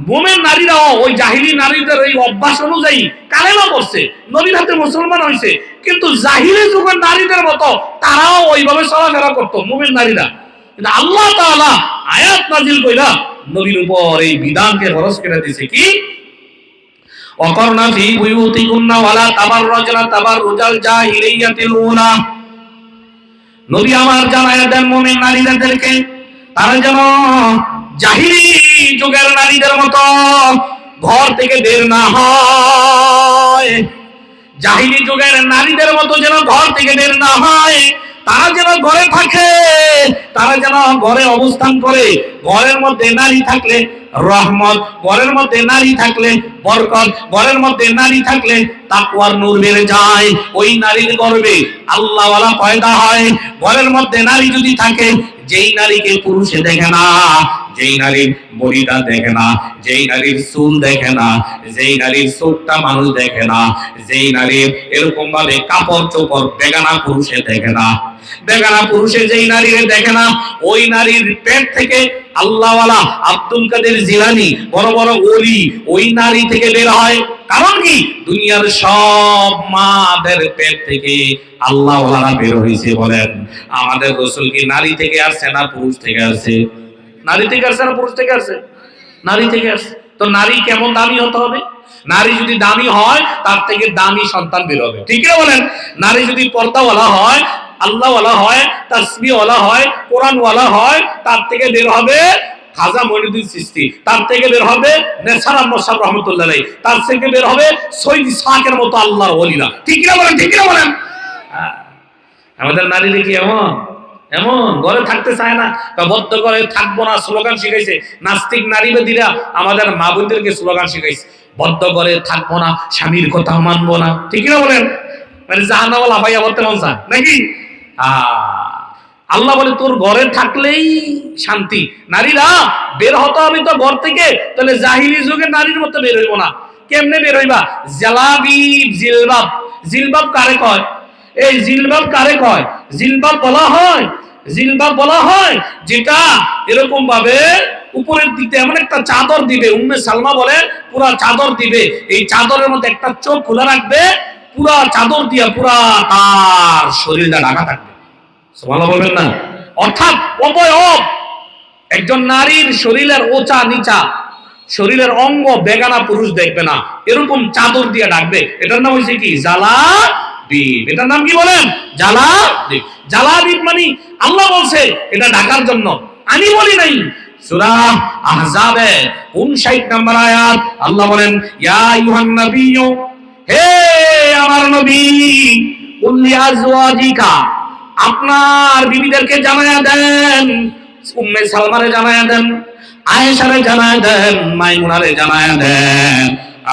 মুমিন নারীরাও ওই জাহিলি নারীদের এই অভ্যাস অনুযায়ী কালেমা পড়ছে, নবীর হাতে মুসলমান হয়েছে, কিন্তু জাহিলি যুগের নারীদের মতো তারাও ওইভাবে চলাফেরা করতো মুমিন নারীরা। কিন্তু আল্লাহ তাআলা আয়াত নাজিল কইরা নবীর উপর এই বিধানকে ফরজ করে দিয়েছে কি? ওয়াকারনা ফি বুয়ুতিকুন্না ওয়ালা তাবাররুজনা তাবাররুজাল জাহিলিয়াতিল উলা। নবী আমার জানায়া দেন মুমিন নারীদেরকে তারা যেন জাহিলি যুগের নারীদের মতো ঘর থেকে বের না হয়। জাহিলি যুগের নারীদের মতো যেন ঘর থেকে বের না হয়, তারা যেন ঘরে থাকে, তারা যেন ঘরে অবস্থান করে। ঘরের মধ্যে নারী থাকলে রহমত, ঘরের মধ্যে নারী থাকলে বরকত, ঘরের মধ্যে নারী থাকলে তাকওয়ার নূর বেড়ে যায়। ওই নারীর গর্ভে আল্লাহওয়ালা পয়দা হয়। ঘরের মধ্যে নারী যদি থাকে, যেই নারীকে পুরুষে দেখে না, যেই নারীর বডিটা দেখে না, যেই নারীর চুল দেখে না, যেই নারীর চোখটা মানুষ দেখে না, যেই নারীর এরকম ভাবে কাপড় চোপড় বেগানা পুরুষে দেখে না, বেগানা পুরুষে যেই নারী দেখে না, ওই নারীর পেট থেকে আল্লাহওয়ালা আব্দুল কাদের জিলানী বড় বড় ওলি ওই নারী থেকে বের হয়। কারণ কি? দুনিয়ার সব মাদের পেট থেকে আল্লাহওয়ালারা বের হয়েছে। বলেন, আমাদের রাসূল কি নারী থেকে আসছে না পুরুষ থেকে আসছে? নারী থেকে আসছে না পুরুষ থেকে আসছে? নারী থেকে আসছে। তো নারী কেমন দামি হতে হবে? নারী যদি দামি হয় তার থেকে দামি সন্তান বের হবে, ঠিক না বলেন? নারী যদি পর্দাওয়ালা হয়, আল্লাহওয়ালা হয়, তাসবিহওয়ালা হয়, কোরআনওয়ালা হয়, তার থেকে বের হবে খাজা মঈনুদ্দিন চিশতি, তার থেকে বের হবে নেসার আহমদ সাহেব রহমতুল্লাহ আলাইহি, তার থেকে বের হবে সৈয়দ ইসহাকের মতো আল্লাহর ওলিরা, ঠিক না বলেন? ঠিক না বলেন? আমাদের নারী দেখি এমন এমন ঘরে থাকতে চায় না, বদ্ধ করে থাকবো না স্লোগান শিখাইছে। নাস্তিক নারীবাদীরা আমাদের মা বোনদেরকে স্লোগান শিখাইছে, বদ্ধ করে থাকবো না, স্বামীর কথা মানবো না, ঠিক না বলেন? মানে জাহান্নামওয়ালা ভাইয়া বলতে মন চায় নাকি? আল্লাহ বলে তোর ঘরে থাকলেই শান্তি। নারীরা বের হতে হবে তো ঘর থেকে, তাহলে জাহিলি যুগে নারীর মতো বের হইব না। কেমনে বের হইবা? জালাবিব জিলবাব। জিলবাব কারে কয়? এই জিলবাব কারে কয়? জিলবাব বলা হয়, জিলবাব বলা হয় যেটা এরকম ভাবে উপরের দিকে এমন একটা চাদর দিবে, উম্মে সালমা বলে পুরা চাদর দিবে, এই চাদরের মধ্যে একটা চোখ খোলা রাখবে, পুরা চাদর দিয়া পুরা তার শরীরটা ঢাকা থাকবে। সুবহানাল্লাহ বলবেন না? অর্থাৎ অবয়ব একজন নারীর শরীরের ওচা নিচা শরীরের অঙ্গ বেগানা পুরুষ দেখবে না, এরকম চাদর দিয়ে ডাকবে। এটার নাম হইছে কি? জালাবিব। এটার নাম কি বলেন? জালাবিব। জালাবিব মানে আল্লাহ বলছে এটা ঢাকার জন্য, আমি বলি নাই। সূরা আহজাবে 59 নম্বর আয়াত আল্লাহ বলেন, ইয়া আইয়ুহান নাবিয়্যু, হে আমার নবী, কুল্লি আজওয়াজিকা, আপনার বিবিদেরকে জানায়া দেন, উম্মে সালমারে জানায়া দেন, আয়েশারে জানায়া দেন, মাইমুনারে জানায়া দেন,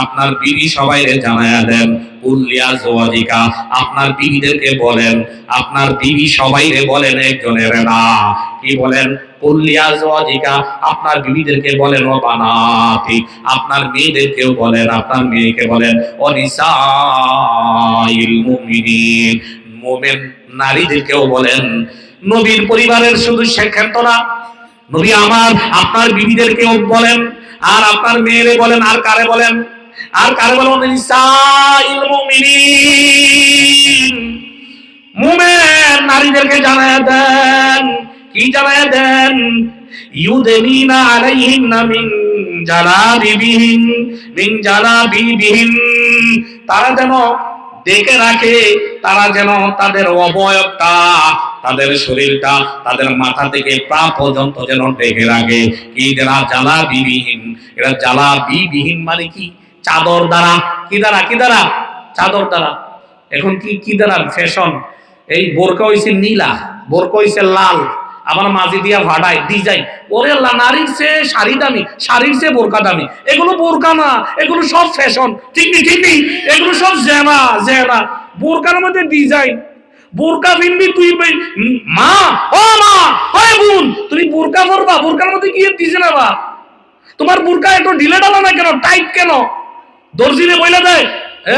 আপনার বিবি সবাইরে জানায়া দেন। কুল্লি আজওয়াজিকা, আপনার বিবিদেরকে বলেন, আপনার বিবি সবাইরে বলেন, একজনের না। কি বলেন? কুল্লি আজওয়াজিকা, আপনার বিবিদেরকে বলেন, ও বানাতি, আপনার মেয়েদেরকেও বলেন, আপনার মেয়েকে বলেন, ও নিসাইল মুমিনিন, মুমিন নারীদেরকেও বলেন। নবীর পরিবারের শুধু সেখানে না, নবী আমার আপনার বিবিদেরকেও বলেন, আর আপনার মেয়েরে বলেন, আর কারে বলেন? আর কারে বলেন? নিসাইল মুমিনিন, মুমিন নারীদেরকে জানায়া দেন। কি জানায়া দেন? ইউদনিনা আলাইহিন্না মিন জালাবিবিহিন, মিন জালাবিবিহিন, তারা যেন দেখে রাখে, তারা যেন তাদের অবয়বটা, তাদের শরীরটা, তাদের মাথা থেকে পা পর্যন্ত যেন দেখে রাখে। কি দ্বারা? জালাবিবিহিন। এরা জালাবিবিহিন মানে কি? চাদর দ্বারা। কি দ্বারা? কি দ্বারা? চাদর দ্বারা। এখন কি দ্বারা ফ্যাশন? এই বোরকা হইছে নীলা, বোরকা হইছে লাল, আবার মাঝে দিয়া ভাড়ায় ডিজাইন। ওরে আল্লাহ, নারীর চেয়ে শাড়ি দামি, শাড়ির চেয়ে বোরকা দামি। এগুলো বোরকা না, এগুলো সব ফ্যাশন। ঠিক নেই? ঠিক নেই? এগুলো সব জেনা জেনা। বোরকার মধ্যে ডিজাইন। বোরকা পিনবি তুই, মা, ও মা, ওই বোন, তুমি বোরকা পরবা, বোরকার মধ্যে কি দিছে না বা? তোমার বোরকা একটু ঢিলে ডালা না কেন? টাইট কেন? দর্জিরে বইলা দেয়।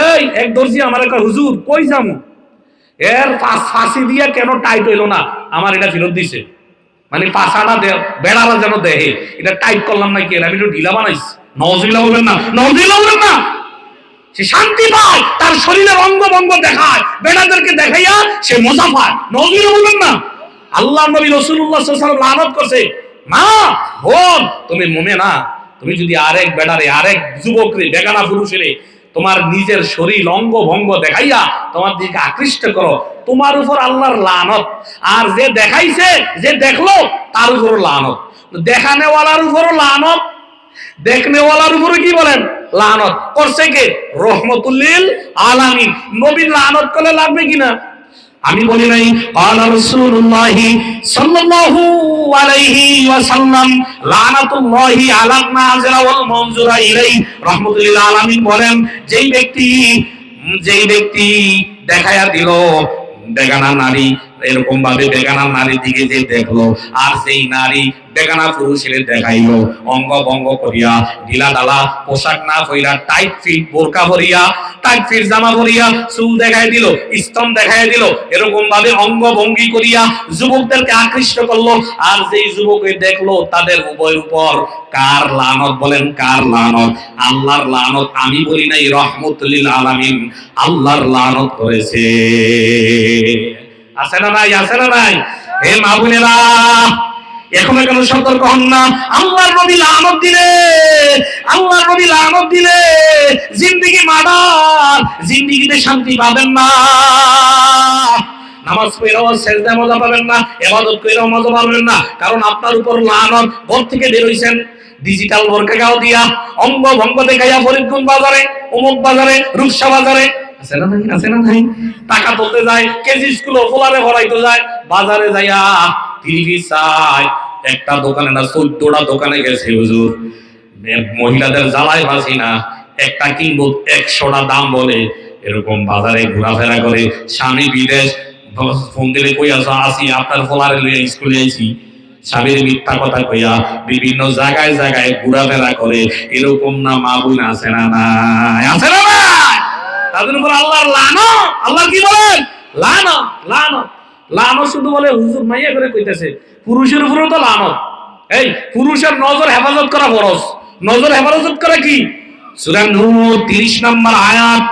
এই এক দর্জি আমার একটা, হুজুর কই যামু, এর ফাঁসি দিয়া কেন টাইট হইলো না, আমার এটা ফেরত দিছে। মানে পাছাটা বেড়ারা যেন দেহে, এটা টাইট করলাম না কি, আমি একটু ঢিলা বানাইছি। নওয়াজুবিল্লাহ বলবেন না? নওয়াজুবিল্লাহ বলবেন না? সে শান্তি পায়, তার শরীরের অঙ্গ ভঙ্গ দেখায়, বেড়াদেরকে দেখাইয়া সে মজা পায়। নওয়াজুবিল্লাহ বলবেন না? আল্লাহ নবী রাসূলুল্লাহ সাল্লাল্লাহু আলাইহি ওয়াসাল্লাম লানত করছে, মা, বোন, তুমি মুমিনা, তুমি যদি আরেক বেড়ারে, আরেক যুবকরে, বেগানা পুরুষেরে তোমার নিজের শরীর অঙ্গ ভঙ্গ দেখাইয়া তোমার দিকে আকৃষ্ট করো, তোমার উপর আল্লাহর লানত। আর যে দেখাইছে, যে দেখলো, তার উপর লানত। দেখানেওয়ালার উপরও লানত, দেখনেওয়ালার উপরে কি বলেন? লানত করছে কে? রহমতুল্লিল আলামিন। নবীর লানত করলে লাগবে কিনা? আমি বলি নাই? ক্বালা রাসূলুল্লাহ সাল্লাল্লাহু আলাইহি ওয়াসাল্লাম, লানাতুল্লাহি আলান নাযিরা ওয়াল মানজুরা ইলাইহি। রহমতুল্লিল আলামিন বলেন, যেই ব্যক্তি দেখায়া দিল বেগানা নারী, এরকম ভাবে বেগানা নারী দিকে যে দেখলো, আর সেই নারী বেগানা পুরুষের দেখাইলো অঙ্গ ভঙ্গ করিয়া ঢিলা ঢালা পোশাক না পরিয়া টাইট ফিট বোরকা পরিয়া টাইট ফিট জামা পরিয়া চুল দেখাই দিল স্তন দেখাই দিল এরকম ভাবে অঙ্গ ভঙ্গি করিয়া যুবকদেরকে আকৃষ্ট করলো আর যেই যুবকে দেখলো তাদের উভয়ের উপর কার লানত বলেন কার লানত আল্লাহর লানত আমি বলি নাই রহমতুল লিল আলামিন আল্লাহর লানত করেছে আছে না নাই আছে না নাই হে মা বোনেরা এখনো কেন সতর্ক হন না আল্লাহর নবী লানত দিলে আল্লাহর নবী লানত দিলে জিন্দেগি মাদার জিন্দেগিতে শান্তি পাবেন না নামাজ পড়েও সেজদায় মজা পাবেন না ইবাদত করেও মজা পাবেন না কারণ আপনার উপর লানত ঘর থেকে বের হইছেন ডিজিটাল বোরকা গাও দিয়া অঙ্গ ভঙ্গ দেখাইয়া ফরিদগঞ্জ বাজারে অমুক বাজারে রূপসা বাজারে আছে না নাই টাকা তুলতে যায় কেজি স্কুলে ফোলারে ভরাইতে যায় বাজারে যাইয়া টিভি চাই একটা দোকানে না 14টা দোকানে গেছে হুজুর মহিলাদের জ্বালায় বাঁচি না একটা কিনবো 100টা দাম বলে এরকম বাজারে ঘোরাফেরা করে স্বামী বিদেশ ফোন দিলে কই আসি আপনার ফোলারে লইয়া স্কুলে আইছি স্বামীর মিথ্যা কথা কইয়া বিভিন্ন জায়গায় জায়গায় ঘোরাফেরা করে এরকম না মা বোন আছে না নাই আছে না নাই তাদের উপর আল্লাহর লানত আল্লাহ কি বলেন লানত লানত লানত শুধু বলে হুজুর মাইয়া করে কইতেছে পুরুষের উপরও তো লানত এই পুরুষের নজর হেফাজত করা ফরজ নজর হেফাজত করা কি সূরা নূর 30 নম্বর আয়াত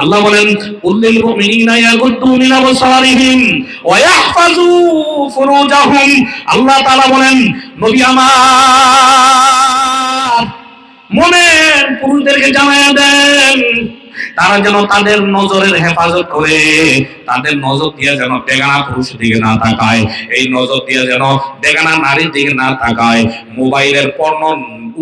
আল্লাহ বলেন উল্লিল মুমিনিনা ইয়াগুদ্দু মিন আবসারিহিম ওয়া ইয়াহফাজু ফুরুজাহুম আল্লাহ তাআলা বলেন নবী আমার মুমিন পুরুষদেরকে জানায়া দেন তারা যেন তাদের নজরের হেফাজত করে তাদের নজর দিয়ে যেন বেগানা পুরুষের দিকে না তাকায় এই নজর দিয়ে যেন বেগানা নারীর দিকে না তাকায় মোবাইলের পর্ন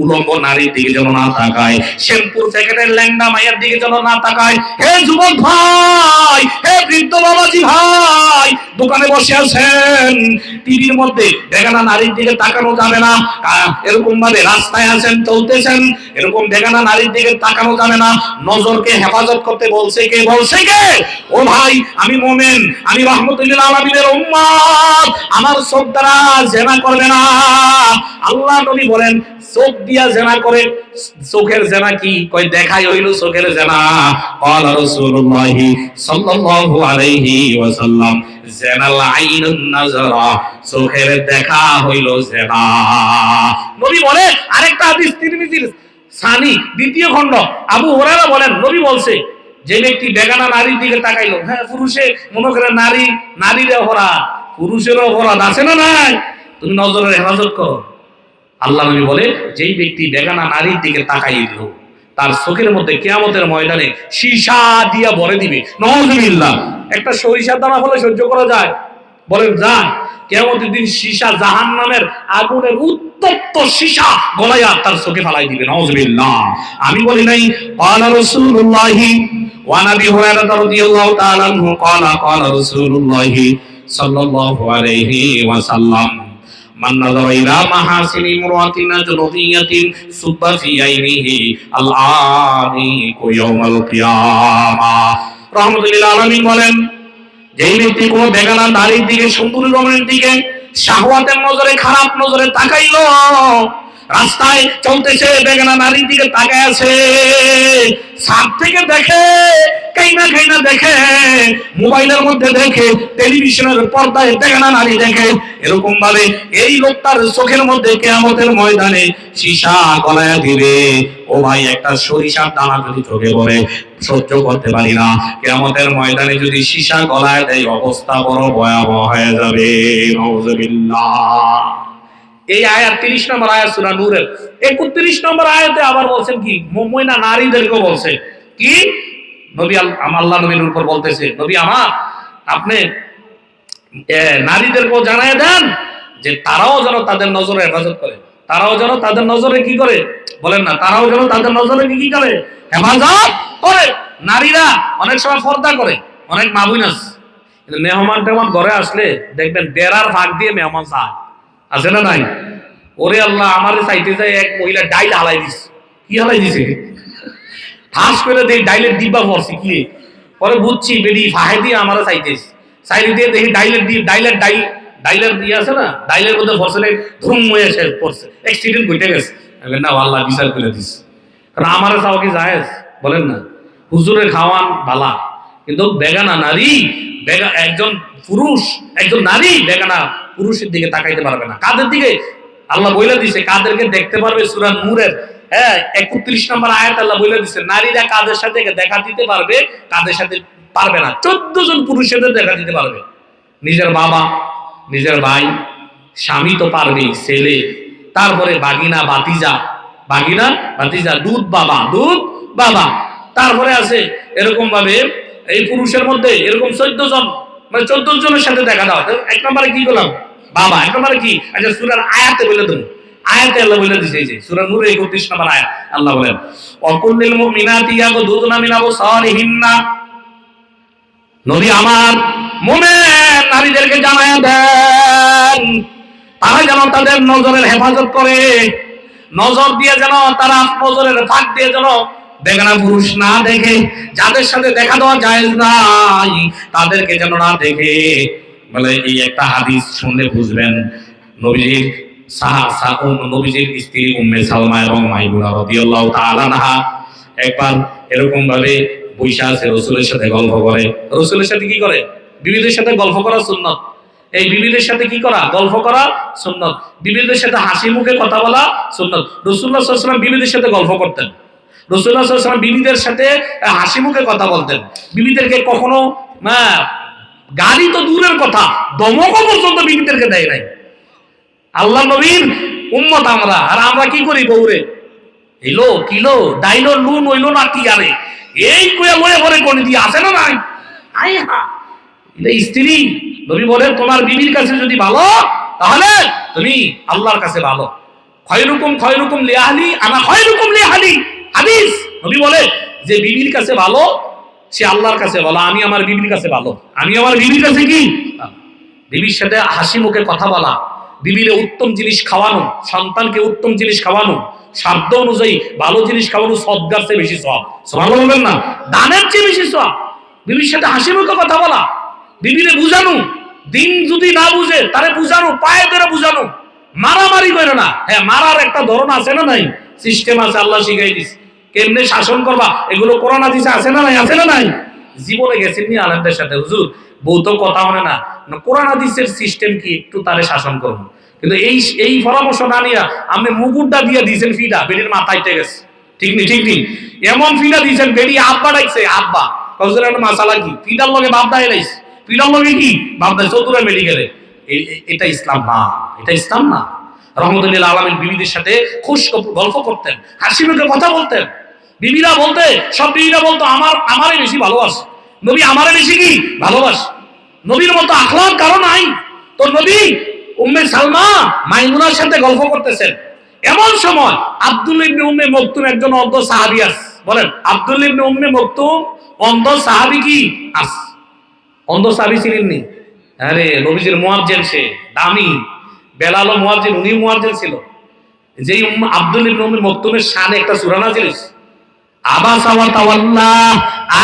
উলঙ্গ নারীর দিকে যেন না তাকায় শ্যাম্পুর প্যাকেটের ল্যাংড়া মায়ের দিকে যেন না তাকায় হে যুবক ভাই হে বৃদ্ধ বাবাজি ভাই দোকানে বসে আছেন টিভির মধ্যে বেগানা নারীর দিকে তাকানো যাবে না এরকম ভাবে রাস্তায় আছেন চলতেছেন এরকম বেগানা নারীর দিকে তাকানো যাবে না নজরকে হেফাজত করতে বলছে কে ও ভাই আমি মুমিন আমি রহমতুল লিল আলামিনের উম্মত আমার চোখ দ্বারা জিনা করবে না আল্লাহ নবী বলেন চোখ দিয়া জিনা করে চোখের জিনা কি কই দেখাই হইল চোখের জিনা قال رسول الله সাল্লাল্লাহু আলাইহি ওয়াসাল্লাম জিনাল আইনুন নাজরা চোখের দেখা হইল জিনা নবী বলে আরেকটা হাদিস তিরমিজির সানি দ্বিতীয় খণ্ড আবু হুরায়রা বলেন নবী বলছে যে ব্যক্তি বেগানা নারীর দিকে তাকাইলো হ্যাঁ পুরুষে মনে করে নারীর অপরাধ পুরুষেরও অপরাধ আছে না নাই তুমি নজরের হেফাজত করো আল্লাহ নবী বলে যেই ব্যক্তি বেগানা নারীর দিকে তাকাইল তার চোখের মধ্যে কিয়ামতের ময়দানে সীসা দিয়া ভরে দিবে নাউযুবিল্লাহ একটা সরিষার দানা ফলে সহ্য করা যায় বলেন যায় কিয়ামতের দিন সীসা জাহান্নামের আগুনের উত্তপ্ত সীসা গলায়া তার চোখে ফালাই দিবে নাউযুবিল্লাহ আমি বলি নাই ক্বালা রাসূলুল্লাহি ওয়া নবী হুরায়রা রাদিয়াল্লাহু তাআলা আনহু ক্বালা রাসূলুল্লাহি সাল্লাল্লাহু আলাইহি ওয়াসাল্লাম মান নাযারা ইলা মাহাসিনি মুরাতিন আজনবিয়াতিন সুব্বা ফি আইনিহি আল-আনিকু ইয়াউমাল কিয়ামাহ রাহমাতুল লিল আলামিন বলেন যেই ব্যক্তি কোন বেগানা নারীর দিকে সুন্দরী রমণীর দিকে শাহওয়াতের নজরে খারাপ নজরে তাকাইলো রাস্তায় চলতেছে বেগানা নারীর দিকে তাকায় আছে সাপ থেকে দেখে কাইনা দেখে মোবাইলের মধ্যে দেখে টেলিভিশনের পর্দায় বেগানা নারী দেখে এরকম ভাবে এই লোকটার চোখের মধ্যে কিয়ামতের ময়দানে সীসা গলায় দিবে ও ভাই একটা সরিষার দানা যদি চোখে পড়ে সহ্য করতে পারি না কিয়ামতের ময়দানে যদি সীসা গলায় দেয় অবস্থা বড় ভয়াবহ হয়ে যাবে নাউযুবিল্লাহ এই আয়াত 30 নম্বর আয়াত সূরা নূরের 31 নম্বর আয়াতে আবার বলছেন কি মুমিনা নারীদেরকে বলছে কি নবী আল্লাহ নবীর উপর বলতেছে নবী আমার আপনি নারীদেরকে জানায় দেন যে তারাও যেন তাদের নজরে হেফাজত করে তারাও যেন তাদের নজরে কি করে বলেন না তারাও যেন তাদের নজরে কি করে হেফাজত করে নারীরা অনেক সময় পর্দা করে অনেক মা বোন আছে কিন্তু মেহমান টেহমান ঘরে আসলে দেখবেন বেড়ার ফাঁক দিয়ে মেহমান যায় আছে না নাই ওরে আল্লাহ আমারে চাইতে চাই এক মহিলা ডাইল হালাই দিছে কি হালাই দিছে ঠাস করে দেই ডাইলের ডিব্বা পড়ছে কি পরে বুঝছি বেডি ফাহে দিয়ে আমারে চাইতেছে চাইলে দিয়ে দেখি ডাইলের ডাইলের দিয়ে আছে না, ডাইলের মধ্যে ফসলে ধুম হয়ে এসে পড়ছে, অ্যাক্সিডেন্ট ঘটে গেছে। না, আল্লাহ বিচার করে দিস। কারণ আমার চাওয়া কি জায়েজ? বলেন না। হুজুরের খাওয়ান বালা, কিন্তু বেগানা নারী, একজন পুরুষ, একজন নারী বেগানা পুরুষের দিকে তাকাইতে পারবে না। কাদের দিকে? আল্লাহ বইলা দিছে কাদেরকে দেখতে পারবে। সূরা নূরের 31 নম্বর আয়াত আল্লাহ বইলা দিছে নারীরা কাদের সাথে দেখা দিতে পারবে, কাদের সাথে পারবে না। 14 জন পুরুষের সাথে দেখা দিতে পারবে। নিজের বাবা, নিজের ভাই, স্বামী তো পারবেই, ছেলে, তারপরে বাগিনা বাতিজা, বাগিনা বাতিজা, দুধ বাবা, তারপরে আছে এরকম ভাবে এই পুরুষের মধ্যে এরকম 14 জন, মানে 14 জনের সাথে দেখা দাও। এক নম্বরে কি করলাম? বাবা। এক নম্বরে কি? আচ্ছা, সূরার আয়াতে বলে দেবো। আয়াতে আল্লাহ বলে দিয়েছে, এই যে সূরা নূর 31 নম্বর আয়াত আল্লাহ বলেন, ওয়াকুল্লিল মুমিনাতি ইয়াগুদুনা মিন আবসারিহিন্না। নবী আমার মুমিন নারীদেরকে জানায়া দেন তারা যেন তাদের নজরের হেফাজত করে, নজর দিয়ে যেন তারা নজরের ফাঁক দিয়ে যেন বেগানা পুরুষ না দেখে, যাদের সাথে দেখা দেওয়া জায়েজ নাই তাদেরকে যেন না দেখে। বলে এই একটা হাদিস শুনলে বুঝবেন নবীজির নবীজির স্ত্রী উম্মে সালমা এবং মাইমুনা রাদিয়াল্লাহু তাআলা আনহা একবার এরকম ভাবে বৈশা আছে, রাসূলের সাথে গল্প করে। রাসূলের সাথে কি করে? বিবিদের সাথে গল্প করা সুন্নাত। এই বিবিদের সাথে কি করা? গল্প করা সুন্নাত। বিবিদের সাথে হাসি মুখে কথা বলা সুন্নাত। রাসূলুল্লাহ সাল্লাল্লাহু আলাইহি ওয়াসাল্লাম বিবিদের সাথে গল্প করতেন। রাসূলুল্লাহ সাল্লাল্লাহু আলাইহি ওয়াসাল্লাম বিবিদের সাথে হাসি মুখে কথা বলতেন। বিবিদেরকে কখনো গালি তো দূরের কথা, দমকও পর্যন্ত বিবিদেরকে দেয় নাই। আল্লাহ নবীর উম্মত আমরা, আর আমরা কি করি? বউরে এলো কিলো ডাইলো নুন হইলো না কি আরে এই কয়ে লয়ে পরে কোন দিয়ে আসে না নাই। আই হা, এটা স্ত্রী। নবী বলেন তোমার বিবির কাছে যদি ভালো তাহলে তুমি আল্লাহর কাছে ভালো। খয়রুকুম লিআহলি আনা খয়রুকুম লিআহলি। হাদিস। নবী বলে যে বিবির কাছে ভালো সে আল্লাহর কাছে ভালো। আমি আমার বিবির কাছে ভালো। আমি আমার বিবির কাছে কি? বিবির সাথে হাসি মুখে কথা বলা, বিবিরে উত্তম জিনিস খাওয়ানো, সন্তানকে উত্তম জিনিস খাওয়ানো, সাধ্য অনুযায়ী ভালো জিনিস খাওয়ানো সদগার চেয়ে বেশি সওয়াব। সুবহানাল্লাহ বলবেন না? দানের চেয়ে বেশি সওয়াব। বিবির সাথে হাসি মুখে কথা বলা, বিবিরে বুঝানো, দিন যদি না বুঝে তারে বুঝানো, পায়ে ধরে বুঝানো, মারামারি করে না। হ্যাঁ, মারার একটা ধরন আছে না নাই? সিস্টেম আছে, আল্লাহ শিখাই দিস কেমনে শাসন করবা, এগুলো কোরআন হাদিসে আছে না নাই? আছে না নাই? জীবনে গেছেন নি আলেমদের সাথে, হুজুর বউ তো কথা হয় না, কোরআন হাদিসের সিস্টেম কি একটু তারে শাসন করবো। কিন্তু এই পরামর্শ না নিয়ে আপনি মুকুটটা দিয়ে দিয়েছেন ফিডা, বেডির মাথায় গেছে। ঠিক নি এমন ফিডা দিয়েছেন, বেডি আব্বা ডাকছে, আব্বা কৌশল একটা মাসালা কি ফিডার লগে বাপ দায় রাইছে, ফিডার লগে কি বাপ দায় চতুরা মেডিকেলে। এটা ইসলাম না, এটা ইসলাম না। রহমতুল্লাহ আলামিন বিবিদের সাথে খুশ গল্প করতেন, হাসি মুখে কথা বলতেন। বিবিরা বলতে, সব বিবিরা বলতো আমারে বেশি ভালোবাসে। নবী আমারে বেশি কি ভালোবাসে। নবীর মতো আখলাক কারো নাই। তো নবী উম্মে সালমা মাইমুনার সাথে গল্প করতেছেন, এমন সময় আব্দুল্লাহ ইবনে উম্মে মকতুম একজন অন্ধ সাহাবী আছে। বলেন, আব্দুল্লাহ ইবনে উম্মে মকতুম অন্ধ সাহাবী কি আস? অন্ধ সাহাবী ছিলেননি? আরে নবীজির মুয়াজ্জিন, সে দামি বেলাল মুয়াজ্জিন, উনি মুয়াজ্জিন ছিল। যেই আব্দুল্লাহ ইবনে উম্মে মকতুমের শানে একটা সূরা নাযিল হইছে, আবাসা ওয়া তাওয়াল্লা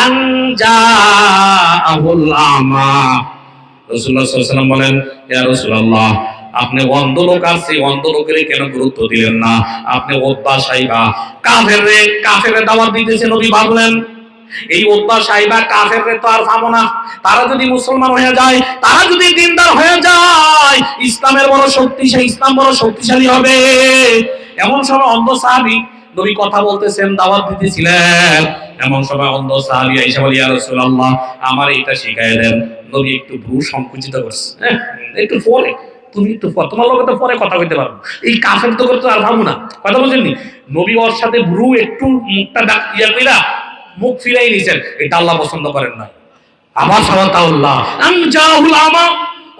আন জাআহুল আমা। রাসূলুল্লাহ সাল্লাল্লাহু আলাইহি ওয়াসাল্লাম বলেন, ইয়া রাসূলুল্লাহ, আপনি অন্ধ লোক আছে, অন্ধ লোকের কেন গুরুত্ব দিলেন না? আপনি ওতবা সাইবা কাফেরে দাওয়াত দিতেছে। নবী ভাবলেন এই ওতবা সাইবা কাফেরে তো আর পাবো না। তারা যদি মুসলমান হয়ে যায়, তারা যদি দিনদার হয়ে যায়, ইসলাম বড় শক্তিশালী হবে। এমন সময় অন্ধ সাহাবী, নবী কথা বলতেছেন, দাওয়াত দিতেছিলেন, এমন সময় অন্ধ সাহাবী আয়েশা বলে, ইয়া রাসূলুল্লাহ, আমার এটা শিখায় দেন। নবী একটু ভ্রু সংকুচিত করছে, একটু পরে, তুমি একটু পর, তোমার লোক তো পরে কথা কইতে পারবো, এই কাফের তো করতে আর ভাবো না। কথা বলছেননি? নবী ওর সাথে ভ্রু একটু মুখটা ইয়া কইরা মুখ ফিরাই নিছেন, এটা আল্লাহ পছন্দ করেন না। আবার সাওয়াতাল্লাহ আমজাহুল আমা,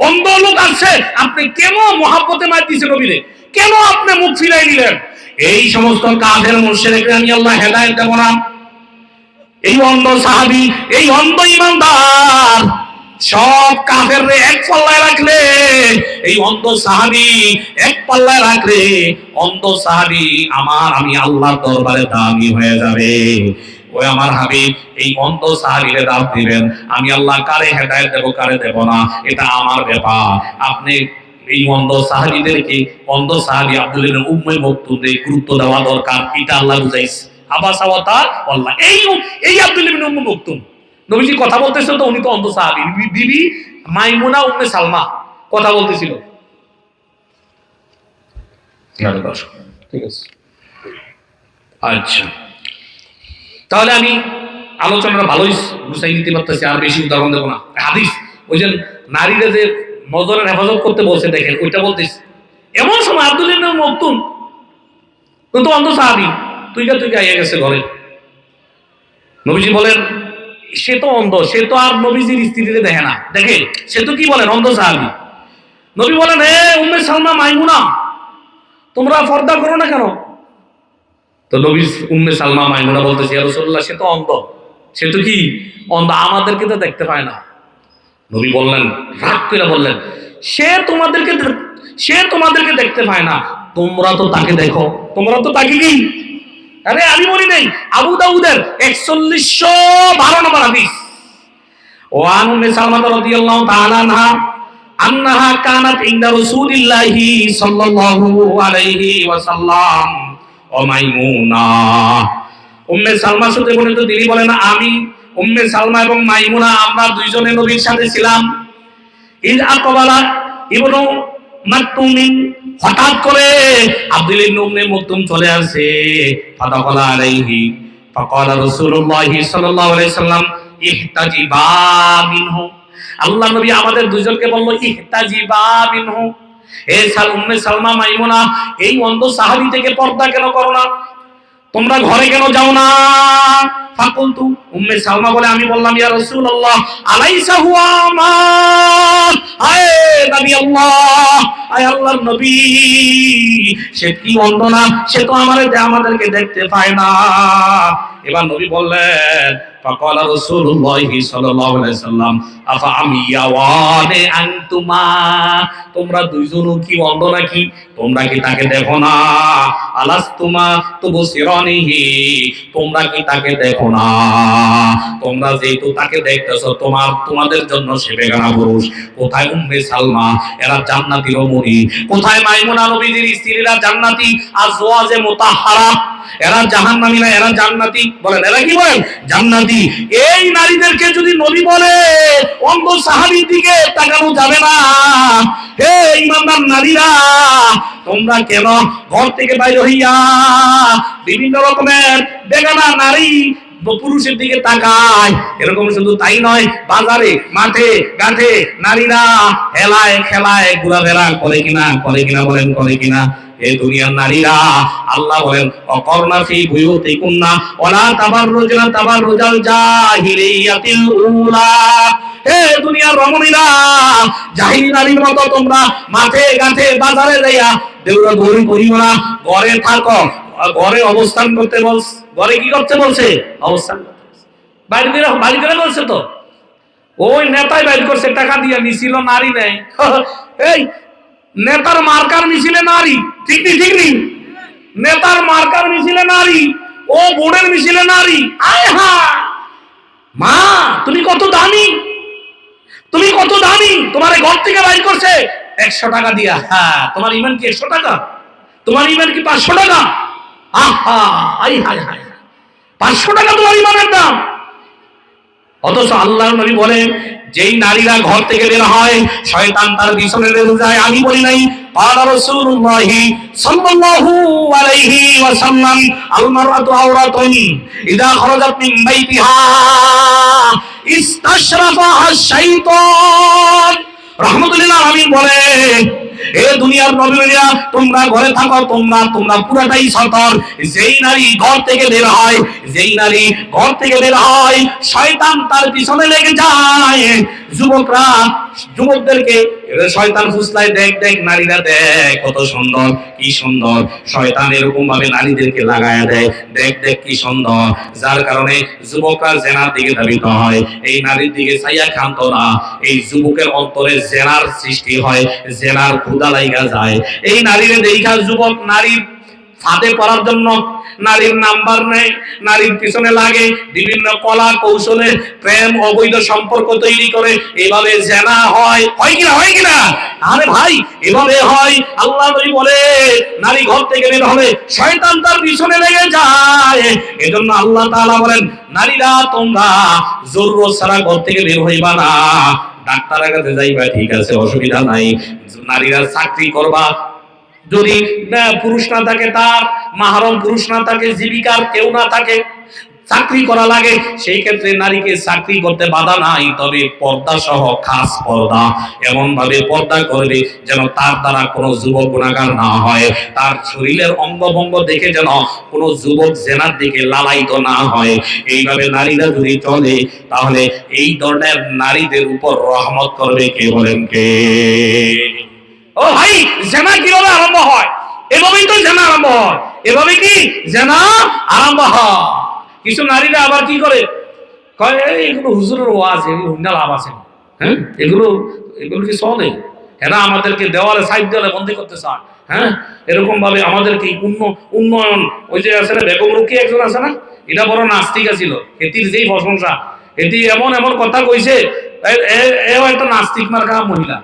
অন্ধ লোক আছে, আপনি কেন মহাব্বতে মার দিয়েছেন নবীরে? কেন আপনি মুখ ফিরাই নিলেন? এই সমস্ত কাফের মুশরিকরা আমি আল্লাহ হেদায়েত দেব না। এই অন্ধ সাহাবী, এই অন্ধ ঈমানদার সব কাফেররে এক পাল্লায় রাখলে, এই অন্ধ সাহাবী এক পাল্লায় রাখলে, অন্ধ সাহাবী আমি আল্লাহর দরবারে দামি হয়ে যাবে। ওই আমার হাবিব এই অন্ধ সাহাবীরে দাওয়াত দিবেন, আমি আল্লাহ কারে হেদায়েত দেব কারে দেব না এটা আমার ব্যাপার। আপনি এই অন্ধ সাহাবীদেরকে, অন্ধ সাহাবী আব্দুল্লাহ ইবনে উম্মে মাকতুমে গুরুত্ব দেওয়া দরকার, এটা আল্লাহ বুঝাইছে। আবাসা ওয়া তাওয়াল্লা, এই আব্দুল্লাহ ইবনে উম্মে মাকতুম নবীজি কথা বলতেছিল তো, উনি তো অন্ধ সাহাবী, বিবি মাইমুনা উম্মে সালমা কথা বলতেছিল। ঠিক আছে, আচ্ছা, তাহলে আমি আলোচনাটা ভালোই গুছাই নিতে পারতেছি, আর বেশি উদাহরণ দেবো না। হাদিস ওই যে নারীরা যে নজরের হেফাজত করতে বলছে, দেখেন ওইটা বলতেছি। এমন সময় আব্দুল্লাহ ইবনে মাকতুম কিন্তু অন্ধ সাহাবী, তুই আইয়া গেছে ঘরে। নবীজি বলেন সে তো অন্ধ, সে তো আর নবীজির স্ত্রীরে দেখে না, দেখে সে তো কি বলেন অন্ধ সাহাবী। নবী বলেন, হে উম্মে সালমা মাইমুনা, তোমরা পর্দা করো না কেন? তো নবী উম্মে সালমা মাইমুনা বলতেছে, ইয়া রাসূলুল্লাহ সে তো অন্ধ, সে তো কি অন্ধ, আমাদেরকে তো দেখতে পায় না। নবী বললেন, রাগ করে বললেন, সে তোমাদেরকে দেখতে পায় না, তোমরা তো তাকে দেখো, তোমরা তো তাকে কি, আরে আমি বলি নাই, আবু দাউদের 4112 নম্বর হাদিস। ওয়ান উম্মে সালমা রাদিয়াল্লাহু তাআলা আনহা কানাত ইনদা রাসূলিল্লাহি সাল্লাল্লাহু আলাইহি ওয়াসাল্লাম ও মাইমুনা। উম্মে সালমা সাথে বলেন, তো তিনি বলেন আমি উম্মে সালমা এবং মাইমুনা আমরা দুইজনে নবীর সাথে ছিলাম। ইজ আকবালা ইবনু মাকতুমিন, হঠাৎ করে আব্দুল্লাহ ইবনে উম্মে মাকতুম চলে আসে। ফাদাখালা আলাইহি ফাকালা রাসূলুল্লাহ সাল্লাল্লাহু আলাইহি সাল্লাম ইহতাজিবা মিনহু। আল্লাহ নবী আমাদের দুইজনকে বলল ইহতাজিবা মিনহু, হে উম্মে সালমা মাইমুনা, এই অন্ধ সাহাবী থেকে পর্দা কেন করো না, তোমরা ঘরে কেন যাও না? ফাকুলতু, উম্মে সালমা বলে আমি বললাম, ইয়া রাসূলুল্লাহ আলাইসা হুয়া আমার, আয় নবী আল্লাহ, আয় আল্লাহর নবী, সে কি অন্ধ না? সে তো আমাদেরকে দেখতে পায় না। এবার নবী বললেন, ফাকালা রাসূলুল্লাহ সাল্লাল্লাহু আলাইহি সাল্লাম আফা আমিয়াওয়ানে আনতুমা, তোমরা দুইজনও কি অন্ধ নাকি? তোমরা কি তাকে দেখো না? আলাস্তুমা তুবসিরানিহি, তোমরা কি তাকে দেখো না? তোমরা যেহেতু তাকে দেখতেছো, তোমাদের জন্য সে বেগানা পুরুষ। কোথায় উম্মে সালমা, এরা জান্নাতি রমণী। কোথায় মাইমুনা নবীজির স্ত্রীরা জান্নাতি, আজওয়াজে মুতাহহারা, এরা জাহান্নামী না, এরা জান্নাতি। বলেন এরা কি বলেন? জান্নাতি। এই নারীদেরকে যদি নবী বলে অন্ধ সাহাবীর দিকে তাকানো যাবে না, হে ইমানদার নারীরা, তোমরা কেন ঘর থেকে বাইরে হইয়া বিভিন্ন রকমের বেগানা নারী পুরুষের দিকে তাকায়? এরকম শুধু তাই নয়, বাজারে মাঠে ঘাটে নারীরা হেলায় খেলায় ঘোরাফেরা করে কিনা বলেন, করে কিনা? এই দুনিয়ার নারীরা, আল্লাহ বলেন অকর্ণা ফি বুয়ুতিকুন্না ওয়ালা তাবাররুজনা তাবাররুজাল জাহিলিয়াতিল উলা, হে দুনিয়ার রমণীরা, জাহিলি নারীর মতো তোমরা মাঠে ঘাটে বাজারে যাইয়া দৌড়াদৌড়ি করিও না, ঘরে থাকো। ঘরে অবস্থান করতে বলছে, ঘরে কি করতে বলছে? অবস্থান করতে বলছে। বাড়ি করে বলছে তো, ওই নেতাই বাইর করছে, টাকা দিয়ে মিছিল, নারী নেই। এই নেতার মার্কার মিছিলে নারী, ঠিক নেই? নেতার মার্কার মিছিলে নারী, ও বোর্ডের মিছিলে নারী। আয় হা মা, তুমি কত দামি, তুমি কত দামি, তোমার ঘর থেকে বাইর করছে 100 টাকা দিয়া। হ্যাঁ, তোমার ইমান কি 100 টাকা? তোমার ইমান কি 500 টাকা? আহা, আই হায় হায়, 500 টাকা তোমার ইমানের দাম। অথচ আল্লাহর নবী বলেন, যেই নারীরা ঘর থেকে বের হয় শয়তান তার পিছনে লেগে যায়। আমি বলি নাই, قال رسول الله صلى الله عليه وسلم المرأة عورة إذا خرجت من بيتها استشرفها الشيطان। রাহমাতুল্লাহ আলামিন বলে, এ দুনিয়ার নবীরা, তোমরা ঘরে থাকো, তোমরা পুরাটাই সতর। যেই নারী ঘর থেকে বের হয় শয়তান তার পিছনে লেগে যায়। যুবকদেরকে শয়তান ফুসলায়, দেখ নারীরা দেখ কত সুন্দর, কি সুন্দর। শয়তান এরকম ভাবে নারীদেরকে লাগায়া দেয়, দেখ কি সুন্দর, যার কারণে যুবকরা জেনার দিকে ধাবিত হয়। এই নারীর দিকে চাইয়া ক্ষান্ত না, এই যুবকের অন্তরে জেনার সৃষ্টি হয়, জেনার ক্ষুধা লাগা যায়। এই নারীরে দেখা যুবক নারীর ফাঁদে পড়ার জন্য নারীর নাম্বার নেয়, নারীর পিছনে লাগে, বিভিন্ন কলা কৌশলে প্রেম অবৈধ সম্পর্ক তৈরি করে, এইভাবে জেনা হয়। হয় কিনা? হয় কিনা? আরে ভাই এভাবে হয়। আল্লাহ নবী বলে নারী ঘর থেকে বের হবে শয়তান তার পিছনে লেগে যায়। এজন্য আল্লাহ তাআলা বলেন নারীরা তোমরা জরুরত ছাড়া ঘর থেকে বের হইবা না। ডাক্তারের কাছে যাইবা ঠিক আছে, অসুবিধা নাই। নারীরা চাকরি করবা, যদি পুরুষ না থাকে, তার মাহরম পুরুষ না থাকে, জীবিকার কেউ না থাকে, চাকরি করা লাগে, সেই ক্ষেত্রে নারীকে চাকরি করতে বাধা নাই। তবে পর্দা সহ খাস পর্দা, এমন ভাবে পর্দা করবে যেন তার দ্বারা কোনো যুবক গুনাহগার না হয়, তার শরীরের অঙ্গভঙ্গ দেখে যেন কোনো যুবক জেনার দিকে লালায়িত না হয়। এইভাবে নারীরা যদি চলে তাহলে এই ধরনের নারীদের উপর রহমত করবে কে? বলেন কে? ও ভাই, জেনা কিভাবে আরম্ভ হয়? এভাবেই তো জেনা আরম্ভ হয়। এভাবে কি জেনা আরম্ভ হয়? কিছু নারীরা আবার কি করে, কয় এগুলো হুজুরের ওয়াজ, এগুলো হুন্ডা লাভ আছে। হ্যাঁ, এগুলো এগুলো কি চলে? এরা আমাদেরকে দেওয়ালে সাইড দেওয়ালে বন্দি করতে চায়। হ্যাঁ, এরকম ভাবে আমাদেরকে উন্নয়ন, ওই যে আছে না বেগম রুকিয়া একজন আছে না, এটা বড় নাস্তিকা ছিল, এটির যেই প্রশংসা, এটি এমন এমন কথা কইছে, এও একটা নাস্তিক মার্কা মহিলা।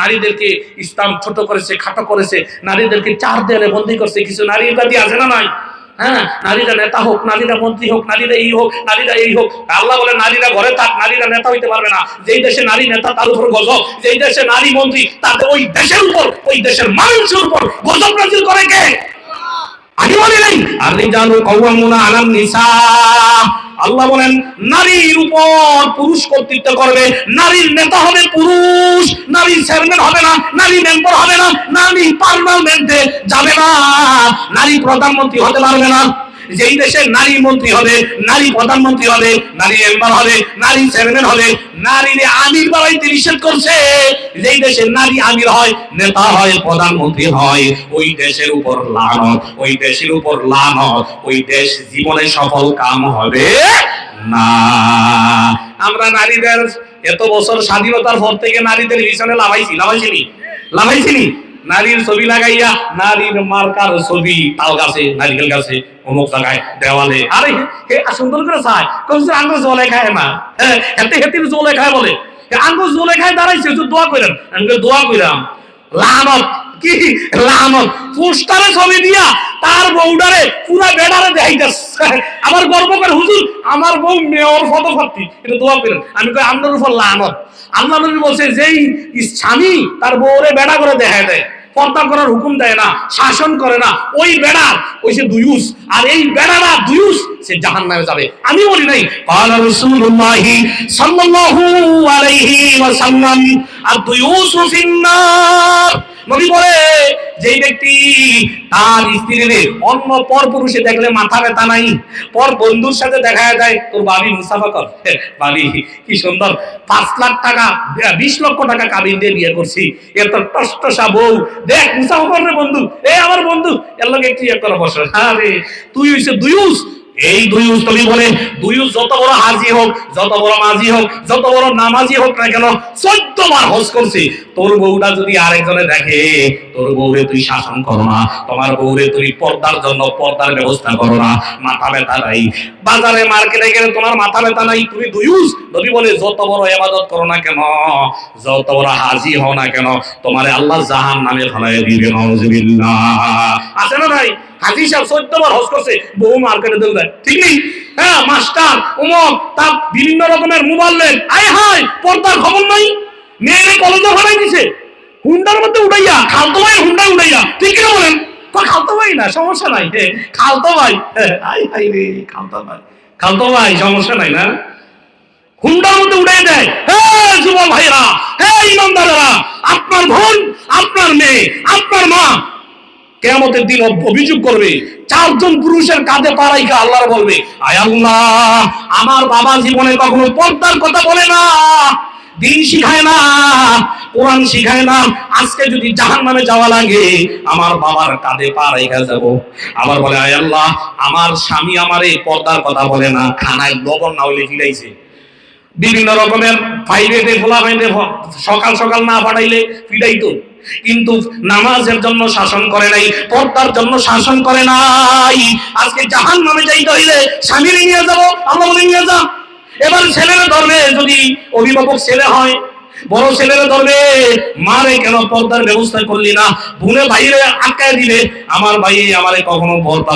নারীদেরকে ইসলাম ছোট করেছে, খাটো করেছে, নারীদেরকে চার দেয়ালে বন্দি করছে। কিছু নারীর বাদী আছে না নাই? হ্যাঁ, নারীরা নেতা হোক, নারীরা মন্ত্রী হোক, নারীরা এই হোক, নারীরা এই হোক। আল্লাহ বলে নারীরা ঘরে থাক, নারীরা নেতা হইতে পারবে না। যেই দেশে নারী নেতা তার উপর গজব, যেই দেশে নারী মন্ত্রী তাদের ওই দেশের উপর, ওই দেশের মানুষের উপর গজব নাযিল করে কে? আগে বলি নাই আর রিজালু কাওয়ামুনা আলান নিসা। আল্লাহ বলেন নারীর উপর পুরুষ কর্তৃত্ব করবে, নারীর নেতা হবে পুরুষ, নারী চেয়ারম্যান হবে না, নারী মেম্বার হবে না, নারী পার্লামেন্টে যাবে না, নারী প্রধানমন্ত্রী হতে পারবে না। যেই দেশে নারী মন্ত্রী হবে, নারী প্রধানমন্ত্রী হবে, নারী মেম্বার হবে, নারী চেয়ারম্যান হবে, নারীরে আমির বানাইতে নিষেধ করছে। যেই দেশে নারী আমির হয়, নেতা হয়, প্রধানমন্ত্রী হয়, ওই দেশের উপর লানত, ওই দেশের উপর লানত, ওই দেশ জীবনে সফল কাম হবে না। আমরা নারীদের এত বছর স্বাধীনতার পর থেকে নারীদের পিছনে লাভাইছিনি। নারীর ছবি লাগাইয়া, নারীর মার্কার ছবি তাল গাছে, নারিকেল গাছে, অমুক জায়গায় দেওয়ালে। আরে সুন্দর করে চায়, আঙ্গুর জলে খায় না, হেতে হেতির জলে খায় বলে, আঙ্গুর জলে খায় দাঁড়াইছে, দোয়া করেন, আমি দোয়া কইরাম। লানত কি লানত, পোস্টারে ছবি দিয়া তার বউডারে পুরা বেড়ারে দেখাইতেছে। আমার গর্ব করে হুজুর আমার বউ মেয়র পদপ্রার্থী, এটা দোয়া করেন। আমি কই আপনার উপর লানত। আল্লাহ নবী বলছে যেই স্বামী তার বউরে বেড়া করে দেখায় দেয়, পর্দা করার হুকুম দেয় না, শাসন করে না, ওই বেড়ার ওই যে দুয়ুস, আর এই বেড়ারা দুয়ুস, সে জাহান্নামে যাবে। আমি বলি নাই, ক্বালা রাসূলুল্লাহ সাল্লাল্লাহু আলাইহি ওয়াসাল্লাম আদ-দুয়ুসু ফিন-নার। নবী বলে যেই ব্যক্তি তার স্ত্রীর অন্য পর পুরুষে দেখলে মাথা ব্যথা নাই, পর বন্ধুর সাথে দেখা যায়, তোর ভাবি মুসাফা কর, ভাবি কি সুন্দর, 5 লাখ টাকা 20 লক্ষ টাকা কাবিন দিয়ে বিয়ে করছি, এত টসটসা বউ, দেখ মুসাফা কর রে বন্ধু, আমার বন্ধু এর লগে একটু করে বসে। আরে তুই হইছে দুয়ুস। এই দুয়ুস তুমি বলে দুয়ুস যত বড় হাজি হোক, যত বড় মাঝি হোক, যত বড় নামাজি হোক না কেন, 14 বার হজ করছে, তোর বউটা যদি আরেকজনে দেখে, তোর বউরে তুই শাসন করো না, তোমার বউরে তুই পর্দার জন্য পর্দার ব্যবস্থা করো না, মাথা ব্যথা নাই, বাজারে মার্কেটে গেলে তোমার মাথা ব্যথা নাই, তুমি দুয়ুস। নবী বলে যত বড় ইবাদত করো না কেন, যত বড় হাজি হও না কেন, তোমারে আল্লাহ জাহান্নামে ফেলাইয়া দিবে। নাউজুবিল্লাহ। আছে না ভাই? হাজি সাহেব 14 বার হজ করছে, বউ মার্কেটে দিল দেয়, ঠিক নেই? হ্যাঁ, মাস্টার অমুক তার বিভিন্ন রকমের মোবাইলের আয় হায় পর্দার খবর নাই, মেয়েরে কলেজে ভাড়াই দিছে, হুন্ডার মধ্যে উঠাইয়া, খালতো ভাই হুন্ডা উঠাইয়া, ঠিক কিনা বলেন? খালতো ভাই না, সমস্যা নাই, খালতো ভাই, আয় হায় রে খালতো ভাই সমস্যা নাই না, হুন্ডার মধ্যে উঠাই দেয়। হ্যাঁ যুবক ভাইরা, হ্যাঁ ইমানদারেরা, আপনার বোন, আপনার মেয়ে, আপনার মা কিয়ামতের দিন অভিযোগ করবে, 4 জন পুরুষের কাঁধে পা রাইখা আল্লাহর বলবে, আয় আল্লাহ আমার বাবা জীবনে কখনো পর্দার কথা বলে না, দিন শিখায় না, কোরআন শিখায় না, আজকে যদি জাহান্নামে যাওয়া লাগে আমার বাবার কাঁধে পা রাইখা যাব। আবার বলে, আয় আল্লাহ আমার স্বামী আমারে পর্দার কথা বলে না, খানায় লবণ না হইলে ফিরাইছে, বিভিন্ন রকমের প্রাইভেটে খোলা বাইরে সকাল সকাল না পাঠাইলে ফিরাইতো, কিন্তু নামাজের জন্য শাসন করে নাই, পর্দার জন্য শাসন করে নাই। আজকে জাহান্নামে যাইতে হইলে স্বামীর নিয়ে যাবো, আল্লাহ বলে নিয়ে যা। এবার ছেলেরা ধরবে, যদি অভিভাবক ছেলে হয়, বড় ছেলেরা ধরবে, মারে কেন পর্দার ব্যবস্থা করলি না, ভুলে বাইরে আটকায় দিলে, আমার ভাই আমারে কখনো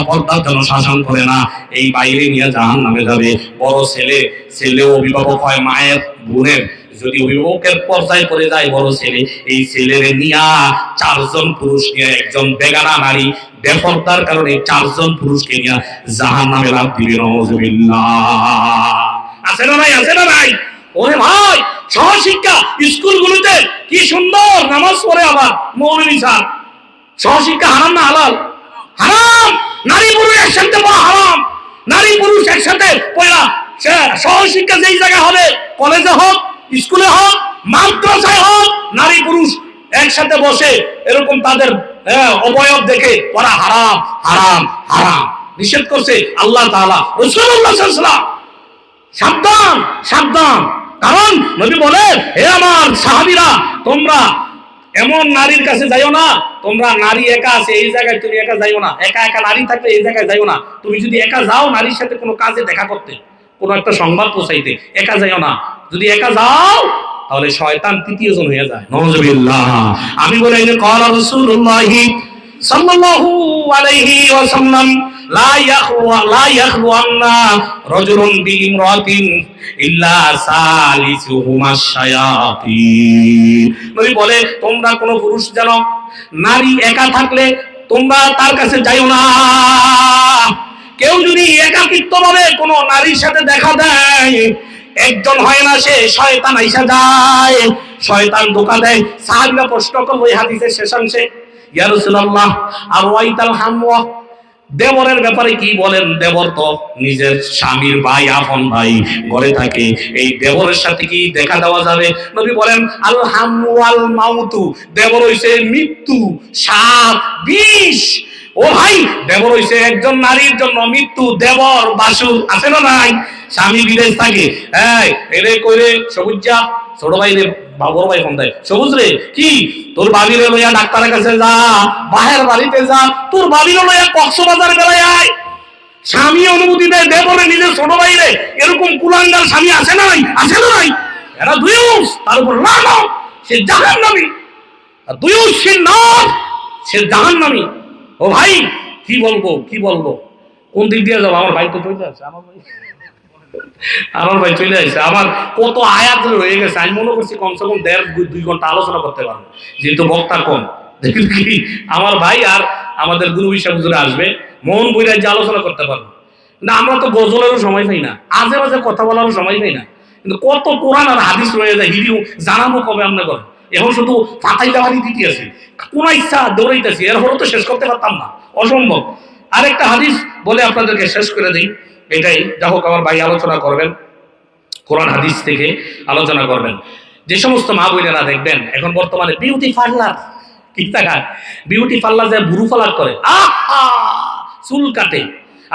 পর্দার জন্য শাসন করে না, এই বাইরে নিয়ে জাহান্নামে যাবে। বড় ছেলে অভিভাবক হয় মায়ের, বোনের, যদি অভিভাবকের পর্যায়ে পড়ে যায় বড় ছেলে, এই ছেলের নিয়া 4 জন পুরুষ নিয়ে একজন বেগানা নারী বেপরদার কারণে 4 জন পুরুষকে নিয়ে জাহান্নামে লাফ দিবে। নাউযুবিল্লাহ। আছে না ভাই, আছে না ভাই? ওরে ভাই, সহশিক্ষা স্কুলগুলোতে কি সুন্দর নামাজ পড়ে, আবার মৌলভী স্যার। সহশিক্ষা হারাম না হালাল? হারাম। নারী পুরুষ একসাথে পড়া হারাম। নারী পুরুষ একসাথে পড়া, সহশিক্ষা যেই জায়গায় হবে, কলেজে হোক, স্কুলে হোক, মাদ্রাসায় হোক, নারী পুরুষ একসাথে বসে এরকম তাদের অবয়ব দেখে পড়া হারাম, হারাম, হারাম। নিষেধ করছে আল্লাহ তাআলা, রাসূলুল্লাহ সাল্লাল্লাহু আলাইহি ওয়াসাল্লাম। সাবধান, সাবধান। কারণ নবী বলে, হে আমার সাহাবীরা, তোমরা এমন নারীর কাছে যাইও না, তোমরা নারী একা আছে এই জায়গায়, তুমি একা যাইও না। একা একা নারী থাকলে এই জায়গায় যাইও না। তুমি যদি একা যাও নারীর সাথে কোনো কাজে দেখা করতে, কোনো একটা সংবাদ পৌঁছাইতে, একা যাইও না। যদি একা যাও তাহলে শয়তান তৃতীয় জন হয়ে যায়। নাউযুবিল্লাহ। আমি বলি যে ক্বালা রাসূলুল্লাহ সাল্লাল্লাহু আলাইহি ওয়াসাল্লাম, লা ইয়াখলু আন্না রাজুলুন বিইমরাতিন ইল্লা সালিসুহুমা শায়াতিন। নবী বলে, তোমরা কোন পুরুষ যেন নারী একা থাকলে তোমরা তার কাছে যাইও না। কেউ যদি একাকিত্ব ভাবে কোন নারীর সাথে দেখা দেয়, একজন হয় না, সে শয়তান আইসা যায়, শয়তান ধোঁকা দেয়। সাহাবীরা প্রশ্ন করল এই হাদিসের শেষাংশে, ইয়া রাসূলুল্লাহ আরওয়াইতাল হামওয়া, দেবরের ব্যাপারে কি বলেন? দেবর তো নিজের স্বামীর ভাই, আপন ভাই, ঘরে থাকে, এই দেবরের সাথে কি দেখা দেওয়া যাবে? নবী বলেন, আল হামু ওয়াল মাউতু, দেবর হইছে মৃত্যু, সাপ, বিষ। ও ভাই, দেবর হইছে একজন নারীর জন্য মৃত্যু। দেবর বাসুর আছে না নাই? স্বামী বিদেশ থাকে, এই এরে কইরে সবুজ যা, ছোট ভাই রে বড় ভাই ফোন দেয়, সবুজ রে কি তোর বাবিরে লইয়া ডাক্তারের কাছে যা, বাহের বাড়িতে যা, তোর বাবিরে লইয়া কক্সবাজার বেলায় আয়। স্বামী অনুমতি দেয়, দেবরে নিজের ছোট ভাই রে। এরকম কুলাঙ্গার স্বামী আছে না নাই? আছে না নাই? এরা দুইউস, তার উপর লানত, সে জাহান্নামী। আর দুইউস সে নর, সে জাহান্নামী। ও ভাই, কি বলবো, কি বলবো, কোন দিক দিয়ে যাবো? আমার ভাই তো চলে আসছে, আমার ভাই চলে আসছে। আমার কত আয়াত রয়ে গেছে, আমি মনে করছি কমসে কম 1.5-2 ঘন্টা আলোচনা করতে পারবো, যেহেতু বক্তা কম। দেখুন কি, আমার ভাই আর আমাদের গুরু হিসাব হুজুরে আসবে, মন বইরা যে আলোচনা করতে পারবো না। আমরা তো গজলেরও সময় পাই না, আজে বাজে কথা বলারও সময় পাই না, কিন্তু কত কোরআন আর হাদিস রয়ে যায়, হিডিও জানাবো কবে আমরা করে। এখন শুধু পাতাই দেওয়ারই দিতে আছে, কোন ইচ্ছা দৌড়াইতেছি, এরপরও তো শেষ করতে পারতাম না, অসম্ভব। আরেকটা হাদিস বলে আপনাদেরকে শেষ করে দিই, এটাই। যা হোক, আমার ভাই আলোচনা করবেন, কোরআন হাদিস থেকে আলোচনা করবেন। যে সমস্ত মা বোনেরা দেখবেন এখন বর্তমানে বিউটি পার্লার, কি টাকা বিউটি পার্লার যায়, বুড়ু পার্লার করে, আহা চুল কাটে,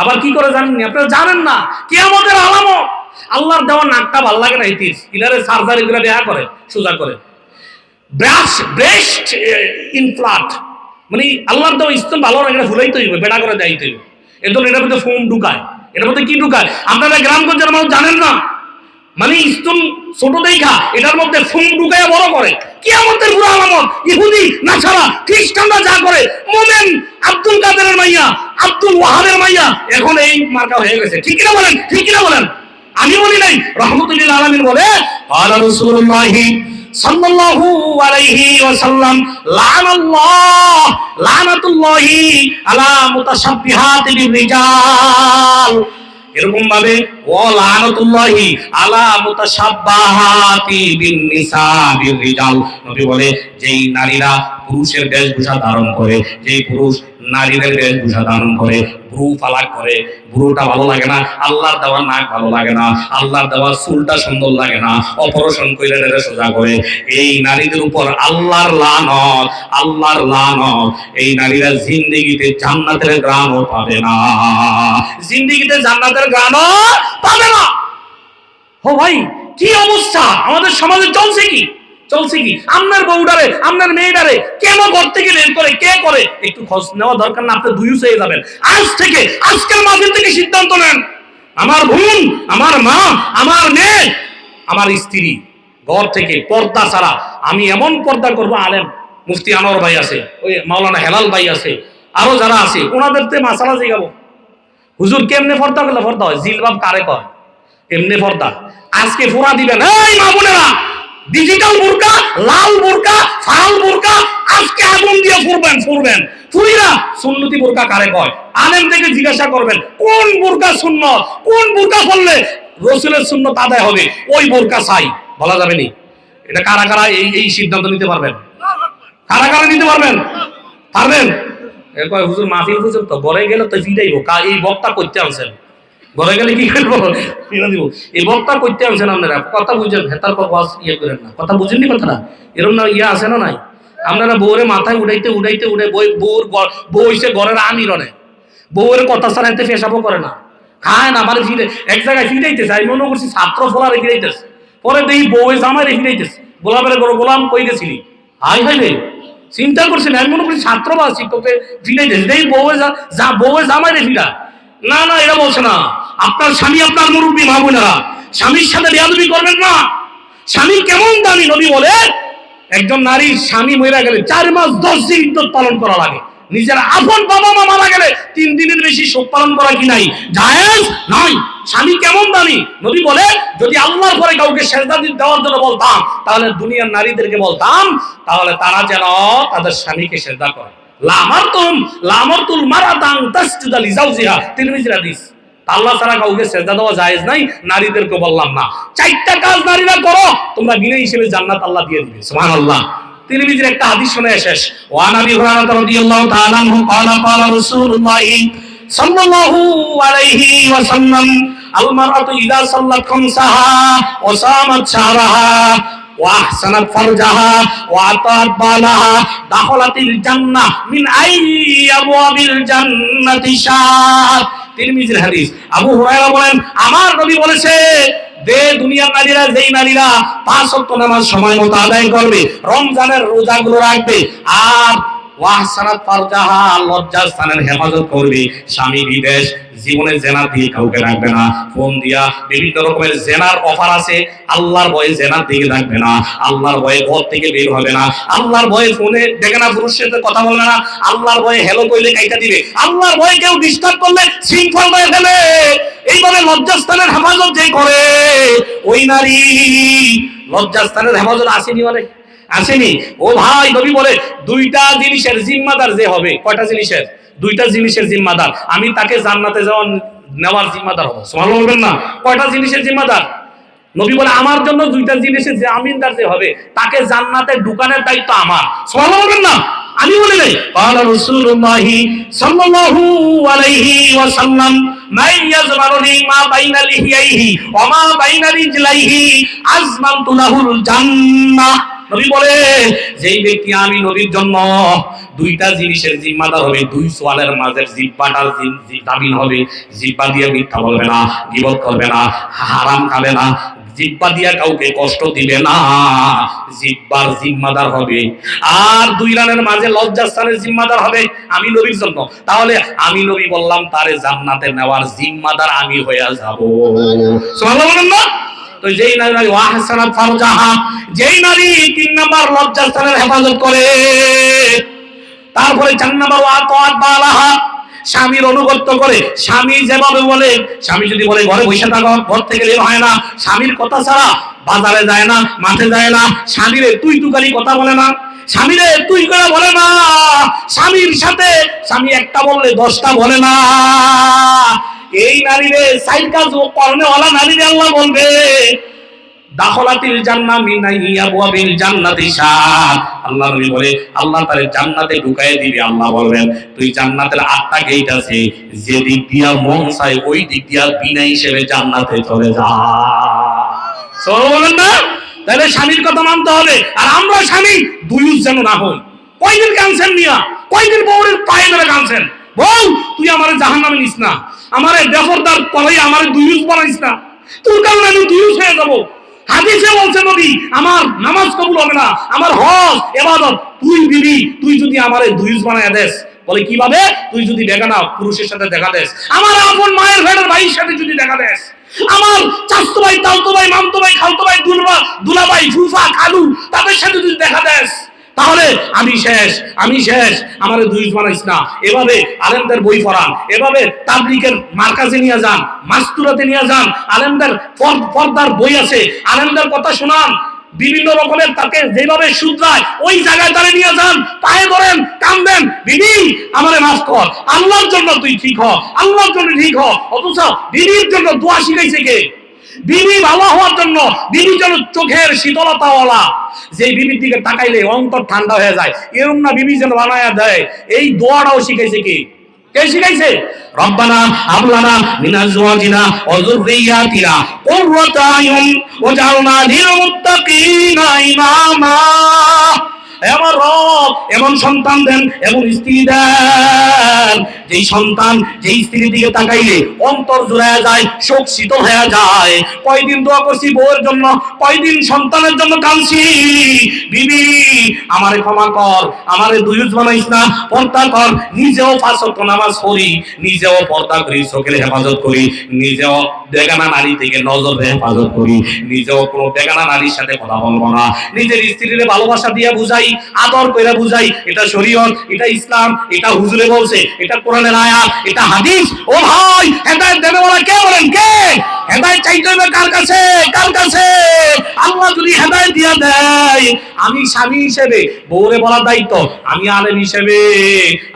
আবার কি করে জানেন? আপনারা জানেন না, কিয়ামতের আলামত। আল্লাহর দেওয়া নাকটা ভাল লাগে না, ইতিস ইলারে সার্জারি করে দেয়া করে, সোজা করে। ব্রেস্ট ইমপ্লান্ট, মানে আল্লাহর দেওয়া স্তন ভালো না, এটা ভুলাইতে হইবে, বেড়া করে দেয়তে হইবে। এর জন্য এটার মধ্যে ফোম ঢুকায়, এটার মধ্যে কি ঢুকায় আপনারা গ্রামগঞ্জের মানুষ জানেন না। মানে স্তন ছোট দেখা এটার মধ্যে ফোম ঢুকায় বড় করে। কিয়ামতের পুরো আলামত। ইহুদি নাসারা খ্রিস্টানরা যা করে, মোমেন আব্দুল কাদেরের মাইয়া, আব্দুল ওয়াহাবের মাইয়া এখন এই মার্কা হয়ে গেছে। ঠিক কিনা বলেন? ঠিক কিনা বলেন? আমি বলি নাই, রহমতুল্লাহ আলামিন বলে, ক্বালা রাসূলুল্লাহি সাল্লাল্লাহু আলাইহি ওয়াসাল্লাম, লানাতুল্লাহি আলা মুতাশাব্বিহাতি বিরিজাল। এরকম ভাবে ওয়া লানাতুল্লাহি আলা মুতাশাব্বাহাতি বিন্নিসা বিরিজাল। নবী বলে, যেই নারীরা পুরুষের বেশভূষা ধারণ করে, যেই পুরুষ নারীদের বেশভূষা ধারণ করে, ভ্রু ফালাক করে, ভ্রুটা ভালো লাগে না, আল্লাহর দেওয়ার নাক ভালো লাগে না, আল্লাহর দেওয়ার চুলটা সুন্দর লাগে না, অপারেশন করে সোজা করে, এই নারীদের উপর আল্লাহর লানত, আল্লাহর লানত। এই নারীরা জিন্দেগিতে জান্নাতের ঘ্রাণও পাবে না, জিন্দেগিতে জান্নাতের ঘ্রাণও পাবে না। ও ভাই, কি অবস্থা আমাদের সমাজে চলছে! কি চলছে কি? আপনার বউডারে, আপনার মেয়েডারে কেন ঘর থেকে বের করে, কে করে? একটু খোঁজ নেওয়া দরকার না? আপনি দুইও হয়ে যাবেন। আজ থেকে, আজকের মাহফিল থেকে সিদ্ধান্ত নেন, আমার বোন, আমার মা, আমার মেয়ে, আমার স্ত্রী ঘর থেকে পর্দা ছাড়া আমি এমন পর্দা করবো। আলেম মুফতি আনোয়ার ভাই আছে, ওই মাওলানা হেলাল ভাই আছে, আরো যারা আছে, ওনাদের মাসালা জিগাবো, হুজুর কেমনে পর্দা করলে পর্দা হয়? জিলবাব কারে কয়? এমনি পর্দা। আজকে ফোড়া দিবেন এই মা বোনেরা, ডিজিটাল বোরকা, লাল বোরকা, ফাল বোরকা, আজকে আগুন দিয়ে ফুরবেন। ফুরিরা সুন্নতি বোরকা কারে কয়? আলেম থেকে জিজ্ঞাসা করবেন কোন বোরকা সুন্নত, কোন বোরকা পরলে রাসূলের সুন্নত আদায় হবে, ওই বোরকা চাই। বলা যাবে নি? এটা কারা কারা এই সিদ্ধান্ত নিতে পারবেন? কারা কারা নিতে পারবেন? পারবেন? এ কয় হুজুর মাহফিল হুজুর তো ঘরে গেলে তো ফিরাইবো, এই বক্তা করতে আনছেন, ঘরে গেলে কি করবো? ফিরে দিব। এই বক্তা করতে আনছেন আপনারা, কথা বুঝেন, হেতার পর ওয়াজ ইয়ে করেন না। কথা বুঝেননি কথাটা? এরকম না ইয়ে আছে না নাই? আপনারা বউরে মাথায় উঠাইতে বউ হইছে ঘরের আমির অনেক, বউয়ের কথা ছাড়াইতে পেশাবও করে না, খায় না, আমার ফিরে এক জায়গায় ফিরাইতেছে। আমি মনে করছি ছাত্র ফোলারে ফিরাইতেছে, পরে দেখি বউয়ে জামাইরে ফিরাইতেছে। গোলামের গোলাম কই গেছিলি? হাই হাই রে, চিন্তা করছেন? আমি মনে করছি ছাত্র বা শিক্ষকে ফিরাইতেছে, দেখি বউয়ে জামাইরে ফিরা। না না, এরা বলছে না। আপনার স্বামী আপনার মুরব্বী, মা বোনেরা, স্বামীর সাথে বেয়াদবি করবেন না। স্বামী কেমন দামি? নবী বলে একজন নারীর স্বামী মরে গেলে 4 মাস 10 দিন ইদ্যত পালন করা লাগে। নিজের আপন বাবা মা মারা গেলে 3 দিনের বেশি শোক পালন করা কি নাই? জায়েজ নাই। স্বামী কেমন দামি? নবী বলে যদি আল্লাহর পরে কাউকে সেজদা দেওয়ার জন্য বলতাম, তাহলে দুনিয়ার নারীদেরকে বলতাম তাহলে তারা যেন তাদের স্বামীকে সেজদা করে। লামারতুল মারাতান তাসজুদা লিজাওজিহা, তিরমিজির হাদিস। আল্লাহ ছাড়া কাউকে সেজদা দেওয়া জায়েজ নাই, নারীদেরকে বললাম না। 4টা কাজ নারীরা করো, তোমরা বিনা হিসেবে জান্নাত আল্লাহ দিয়ে দিবে। সুবহানাল্লাহ। তিরমিজির একটা হাদিস শুনে শেষ। ওয়া নবী হুরায়রা রাদিয়াল্লাহু তাআলা আনহু ক্বালা ক্বালা রাসূলুল্লাহ সাল্লাল্লাহু আলাইহি ওয়াসাল্লাম আল মারআতু ইযা সাল্লাত খামসাহা ওয়া সামাত শাহরাহা ওয়া আহসানাত ফারজাহা ওয়া আতাত বালাহা দাখালাতিল জান্নাহ মিন আইয়ি আবওয়াবিল জান্নাতি শাআত। তিরমিজির হাদিস। আবু হুরায়রা বলেন আমার নবী বলেছে দুনিয়ার নারীরা, যেই নারীরা 5 ওয়াক্ত নামাজ সময় মতো আদায় করবে, রমজানের রোজাগুলো রাখবে, আর ওয়াহসানাত ফারজাহা, লজ্জাস্থানের হেফাজত করবে, স্বামী বিদেশ, জীবনে জেনা দিয়ে কাউকে রাখবে না, ফোন দিয়া বিভিন্ন রকমের জেনার অফার আছে, আল্লাহর ভয়ে জেনার দিকে রাখবে না, আল্লাহর ভয়ে ঘর থেকে বের হবে না, আল্লাহর ভয়ে ফোনে দেখে না পুরুষের সাথে কথা বলবে না, আল্লাহর ভয়ে হেলো কইলে কাইটা দিবে, আল্লাহর ভয়ে কেউ ডিস্টার্ব করলে শৃঙ্খল হয়ে ফেলে। এইভাবে লজ্জাস্থানের হেফাজত যে করে, ওই নারী লজ্জাস্থানের হেফাজত আসেনি, বলে আসেনি। ও ভাই, নবী বলে 2টা জিনিসের জিম্মাদার যে হবে। কয়টা জিনিসের? 2টা জিনিসের জিম্মাদার। আমি তাকে জান্নাতে নেওয়ার জিম্মাদার হবো। সুবহানাল্লাহ বলবেন না? কয়টা জিনিসের জিম্মাদার? নবী বলে আমার জন্য 2টা জিনিসের যে আমিনদার যে হবে, তাকে জান্নাতে ঢুকানোর দায়িত্ব আমার। সুবহানাল্লাহ বলবেন না? আমি বলি নাই। ক্বালা রাসূলুল্লাহ সাল্লাল্লাহু আলাইহি ওয়াসাল্লাম মান ইয়াজমারুনি মা বাইনা লিহিয়াইহি ওয়া মা বাইনা রিজলাইহি আজমানতু লাহুল জান্নাহ। নবী বলে যেই ব্যক্তি আমি নবীর জন্য 2টা জিনিসের জিম্মাদার হবে, 2 সোয়ালের মাঝের জিহ্বাটার দাবিন হবে, জিহ্বা দিয়ে মিথ্যা বলবে না, গীবত করবে না, হারাম খাবে না, জিহ্বা দিয়া কাউকে কষ্ট দিবে না, জিহ্বার জিম্মাদার হবে। আর 2 রানের মাঝে লজ্জাস্থানের জিম্মাদার হবে আমি নবীর জন্য। তাহলে আমি নবী বললাম তারে জান্নাতে নেওয়ার জিম্মাদার আমি হয়ে যাব। সুবহানাল্লাহ। তো যেই নারী ওয়াহসানাত ফারজাহা, যেই নারী 3 নাম্বার লজ্জাস্থানের হেফাজত করে, তারপরে 4 নাম্বার ওয়াতাত বালাহা, স্বামীর অনুগত্য করে। স্বামী যেভাবে বলে, স্বামী যদি বলে ঘরে বসে থাকো, ঘর থেকে বের হয় না, স্বামীর কথা ছাড়া বাজারে যায় না, মাঠে যায় না, স্বামীরে তুই তুকারি কথা বলে না, স্বামীরে তুই করে বলে না, স্বামীর সাথে স্বামী একটা বললে 10টা বলে না, এই নারীরে সাইড কাজ করনেওয়ালা নারীরে আল্লাহ বলবে দাখলাতিল জান্নাহ মিন আবওয়াবিল জান্নাতি শাআত। আল্লাহ নবী বলে আল্লাহ তারে জান্নাতে ঢুকায় দিবে। আল্লাহ বলবেন তুই জান্নাতের 8টা গেট আছে, যে দিক দিয়া মন চায় ওই দিক দিয়া বিনা হিসেবে জান্নাতে চলে যা। বলেন না? তাহলে স্বামীর কথা মানতে হবে। আর আমরা স্বামী দুইউজ যেন না হই। কয়দিন কানছেন মিয়া, কয়দিন বউরের পায়ে ধরে কানছেন, বউ তুই আমারে জাহান্নামে নিস না, আমারে বেপরদার কলাই আমারে দুইউজ বানাইস না, তোর কারণে আমি দুইউজ হয়ে যাবো। হাদিসে বলছে নবী আমার নামাজ কবুল হবে না, আমার হজ ইবাদত। তুই যদি আমারে দুইজ বানায় দেস, বলে কিভাবে? তুই যদি বেগানা পুরুষের সাথে দেখা দেস, আমার আপন মায়ের ভেড়ের ভাইয়ের সাথে যদি দেখা দেস, আমার চাচতো ভাই, তালতো ভাই, মামতো ভাই, খালতো ভাই, দুলাভাই, ফুফা, খালু, তাদের সাথে যদি দেখা দেস, তাহলে আমি শেষ। আমারে দুইজ বানাইস না। এভাবে আলেমদের বই পড়ান, এভাবে তাবলীগের মার্কাজে নিয়ে যান, মাস্তুরাতে নিয়ে যান, আলেমদের পর্দার বই আছে, আলেমদের কথা শোনান, বিভিন্ন রকমের তাকে যেভাবে শুধরায় ওই জায়গায় তারে নিয়ে যান, পায়ে ধরেন, কান্দেন, বিবি আমারে মাফ কর, আল্লাহর জন্য তুই ঠিক হ, আল্লাহর জন্য ঠিক হ। অথচ বিবির জন্য দোয়া শিখাইছে কে? বিবি ভালো হওয়ার জন্য, বিবি যেন চোখের শীতলতাওয়ালা, যে বিবির দিকে তাকাইলে অন্তর ঠান্ডা হয়ে যায়, এরকম না বিবি যেন বানায়া দেয়, এই দোয়াটাও শিখাইছে কে? কে শিখাইছে? রব্বানা হাব লানা মিন আজওয়াজিনা ওয়া যুররিয়াতিনা কুররাতা আয়ুন ওয়াজআলনা লিল মুত্তাকিনা ইমামা। আমার রব এমন সন্তান দেন, এমন স্ত্রী দেন, যেই সন্তান যেই স্ত্রীর দিকে তাকাইলে অন্তর জুড়ায় যায়, শোক শীতল হয়ে যায়। কয়দিন দোয়া করছি বউয়ের জন্য, কয়দিন সন্তানের জন্য কাঁদছি, বিবি আমারে ক্ষমা কর, আমারে দুইজ বানাইস না, পর্দা কর। নিজেও 5 ওয়াক্ত নামাজ পড়ি, নিজেও পর্দা করি, চোখের হেফাজত করি, নিজেও বেগানা নারী থেকে নজর হেফাজত করি, নিজেও কোনো বেগানা নারীর সাথে কথা বলবো না, নিজের স্ত্রীর ভালোবাসা দিয়ে বুঝাই, আদর করে বুঝাই, এটা শরীয়ত, এটা ইসলাম, এটা হুজুরে বলছে, এটা কোরআনের আয়াত, এটা হাদিস। ও ভাই, হেদায়েত দেনেওয়ালা কে বলেন? কে? হেদায়েত চাইতে হবে কার কাছে? কার কাছে? আল্লাহ যদি হেদায়েত দিয়ে দেয়, আমি স্বামী হিসেবে বউরে বলার দায়িত্ব, আমি আলেম হিসেবে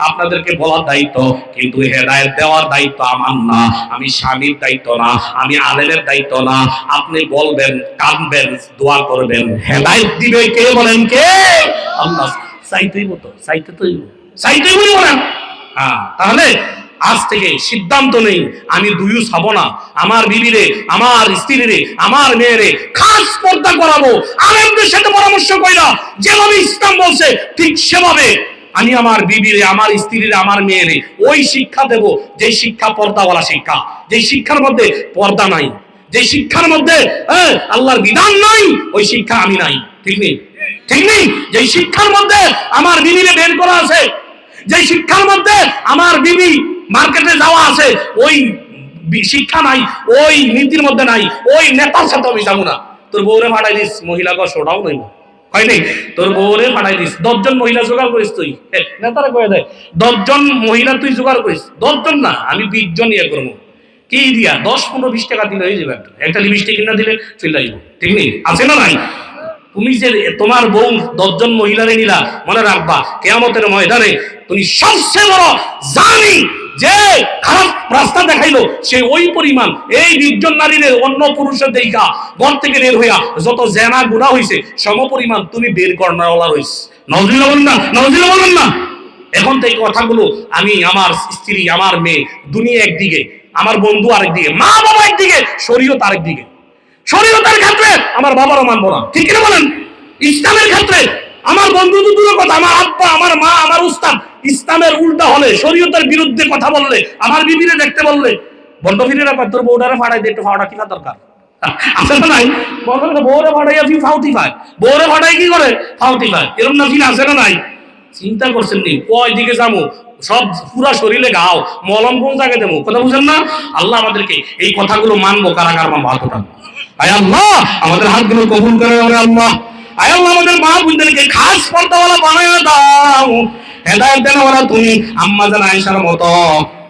আপনাদেরকে বলার দায়িত্ব, কিন্তু হেদায়েত দেওয়ার দায়িত্ব আমার না, আমি স্বামীর দায়িত্ব না, আমি আলেমের দায়িত্ব না। আপনি বলবেন, কাঁদবেন, দোয়া করবেন, হেদায়েত দিবে কে বলেন? কে? আল্লাহ। চাইতেই মতো চাইতেই বলেন। হ্যাঁ, তাহলে আজ থেকে সিদ্ধান্ত নেই আমি দুইউস হব না, আমার বিবিরে, আমার স্ত্রীরে, আমার মেয়েরে খাস পর্দা করাবো, আলেমদের সাথে পরামর্শ কইরা যেভাবে ইসলাম বলছে ঠিক সেভাবে আমি আমার বিবিরে, আমার স্ত্রীরে, আমার মেয়েরে ওই শিক্ষা দেব, যে শিক্ষা পর্দাওয়ালা শিক্ষা, যে শিক্ষার মধ্যে পর্দা নাই, যে শিক্ষার মধ্যে আল্লাহর বিধান নাই, ওই শিক্ষা আমি নাই। ঠিক নেই? ঠিক নেই? যে শিক্ষার মধ্যে আমার বিবিরে বের করা আছে, যে শিক্ষার মধ্যে আমার বিবি মার্কেটে যাওয়া আছে, ওই শিক্ষা নাই, ওই নীতির মধ্যে নাই, ওই নেতার সাথে আমি যাবো না। তোর বউরে ফাটাই দিস, মহিলা কষ্টটাও নেই, হয় নাই? তোর বউরে ফাটাই দিস, 10 জন মহিলা জোগাড় করিস, তুই নেতারা কয়ে দেয় 10 জন মহিলা তুই জোগাড় করিস, 10 জন না, আমি 20 জন ইয়ে করবো। কি দিয়া 10-15-20 টাকা দিলে হয়ে যাবে, একটা লিপস্টিক কিনা দিলে চলে আসবো। ঠিক নেই? আছে না নাই? তুমি যে তোমার বউ 10 জন মহিলারে নিলা, মনে রাখবা কিয়ামতের ময়দানে তুমি সবচেয়ে বড় জানি যে খারাপ রাস্তা দেখাইলো, সে ওই পরিমাণ এই 20 জন নারীদের অন্য পুরুষের দেখা ঘর থেকে বের হইয়া যত জেনা গুনাহ হইছে সম পরিমাণ তুমি বের করনাওয়ালা হইছ। নাউজুবিল্লাহ বলেন না? নাউজুবিল্লাহ বলেন না? এখন থেকে কথাগুলো আমি, আমার স্ত্রী, আমার মেয়ে, দুনিয়া একদিকে, আমার বন্ধু আরেকদিকে, মা বাবা একদিকে, শরীয়ত আরেকদিকে। শরীয়তের ক্ষেত্রে আমার বাবারও মানবো না, ঠিক না বলেন? ইসলামের ক্ষেত্রে আমার বন্ধু তো দূরের কথা, আমার আব্বা, আমার মা, আমার উস্তাদ ইসলামের উল্টা হলে, শরীয়তের বিরুদ্ধে কথা বললে, আমার বিবিরে দেখতে বললে, বন্ধ ফিরে রাখা, তোর বউটারে ফাড়াই দে, একটু ফাওটা কিনা দরকার আছে না নাই? বউরে ফাটাইয়া ফি ফাউটি পায়, বউরে ফাটাই কি করে? ফাউটি পায়, এরকম না ফিল আছে না নাই? চিন্তা করছেন নি কয় দিকে যাবো, সব পুরা শরীরে গাও, মলম কোন জায়গায় দেবো, কথা বুঝেন না? আল্লাহ আমাদেরকে এই কথাগুলো মানবো, কারাগার মানবো, হাত ওঠান। আয় আল্লাহ আমাদের হাতগুলো কবুল করে, আল্লাহ আয় আল্লাহ আমাদের মা বোনদেরকে খাস পর্দাওয়ালা বানায় দাও, হেদায়েত দেন ওরা তুমি, আম্মা জান আয়েশার মতো,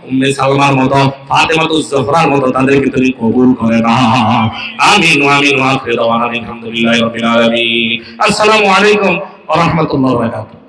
উম্মে সালমার মতো, ফাতেমাতুজ জোহরার মতো তাদেরকে তুমি কবুল করে দাও। আমিন আমিন ওয়া আখিরু দাওয়ানা আলহামদুলিল্লাহি রাব্বিল আলামিন। আসসালামু আলাইকুম ওয়া রাহমাতুল্লাহি ওয়া বারাকাতুহু।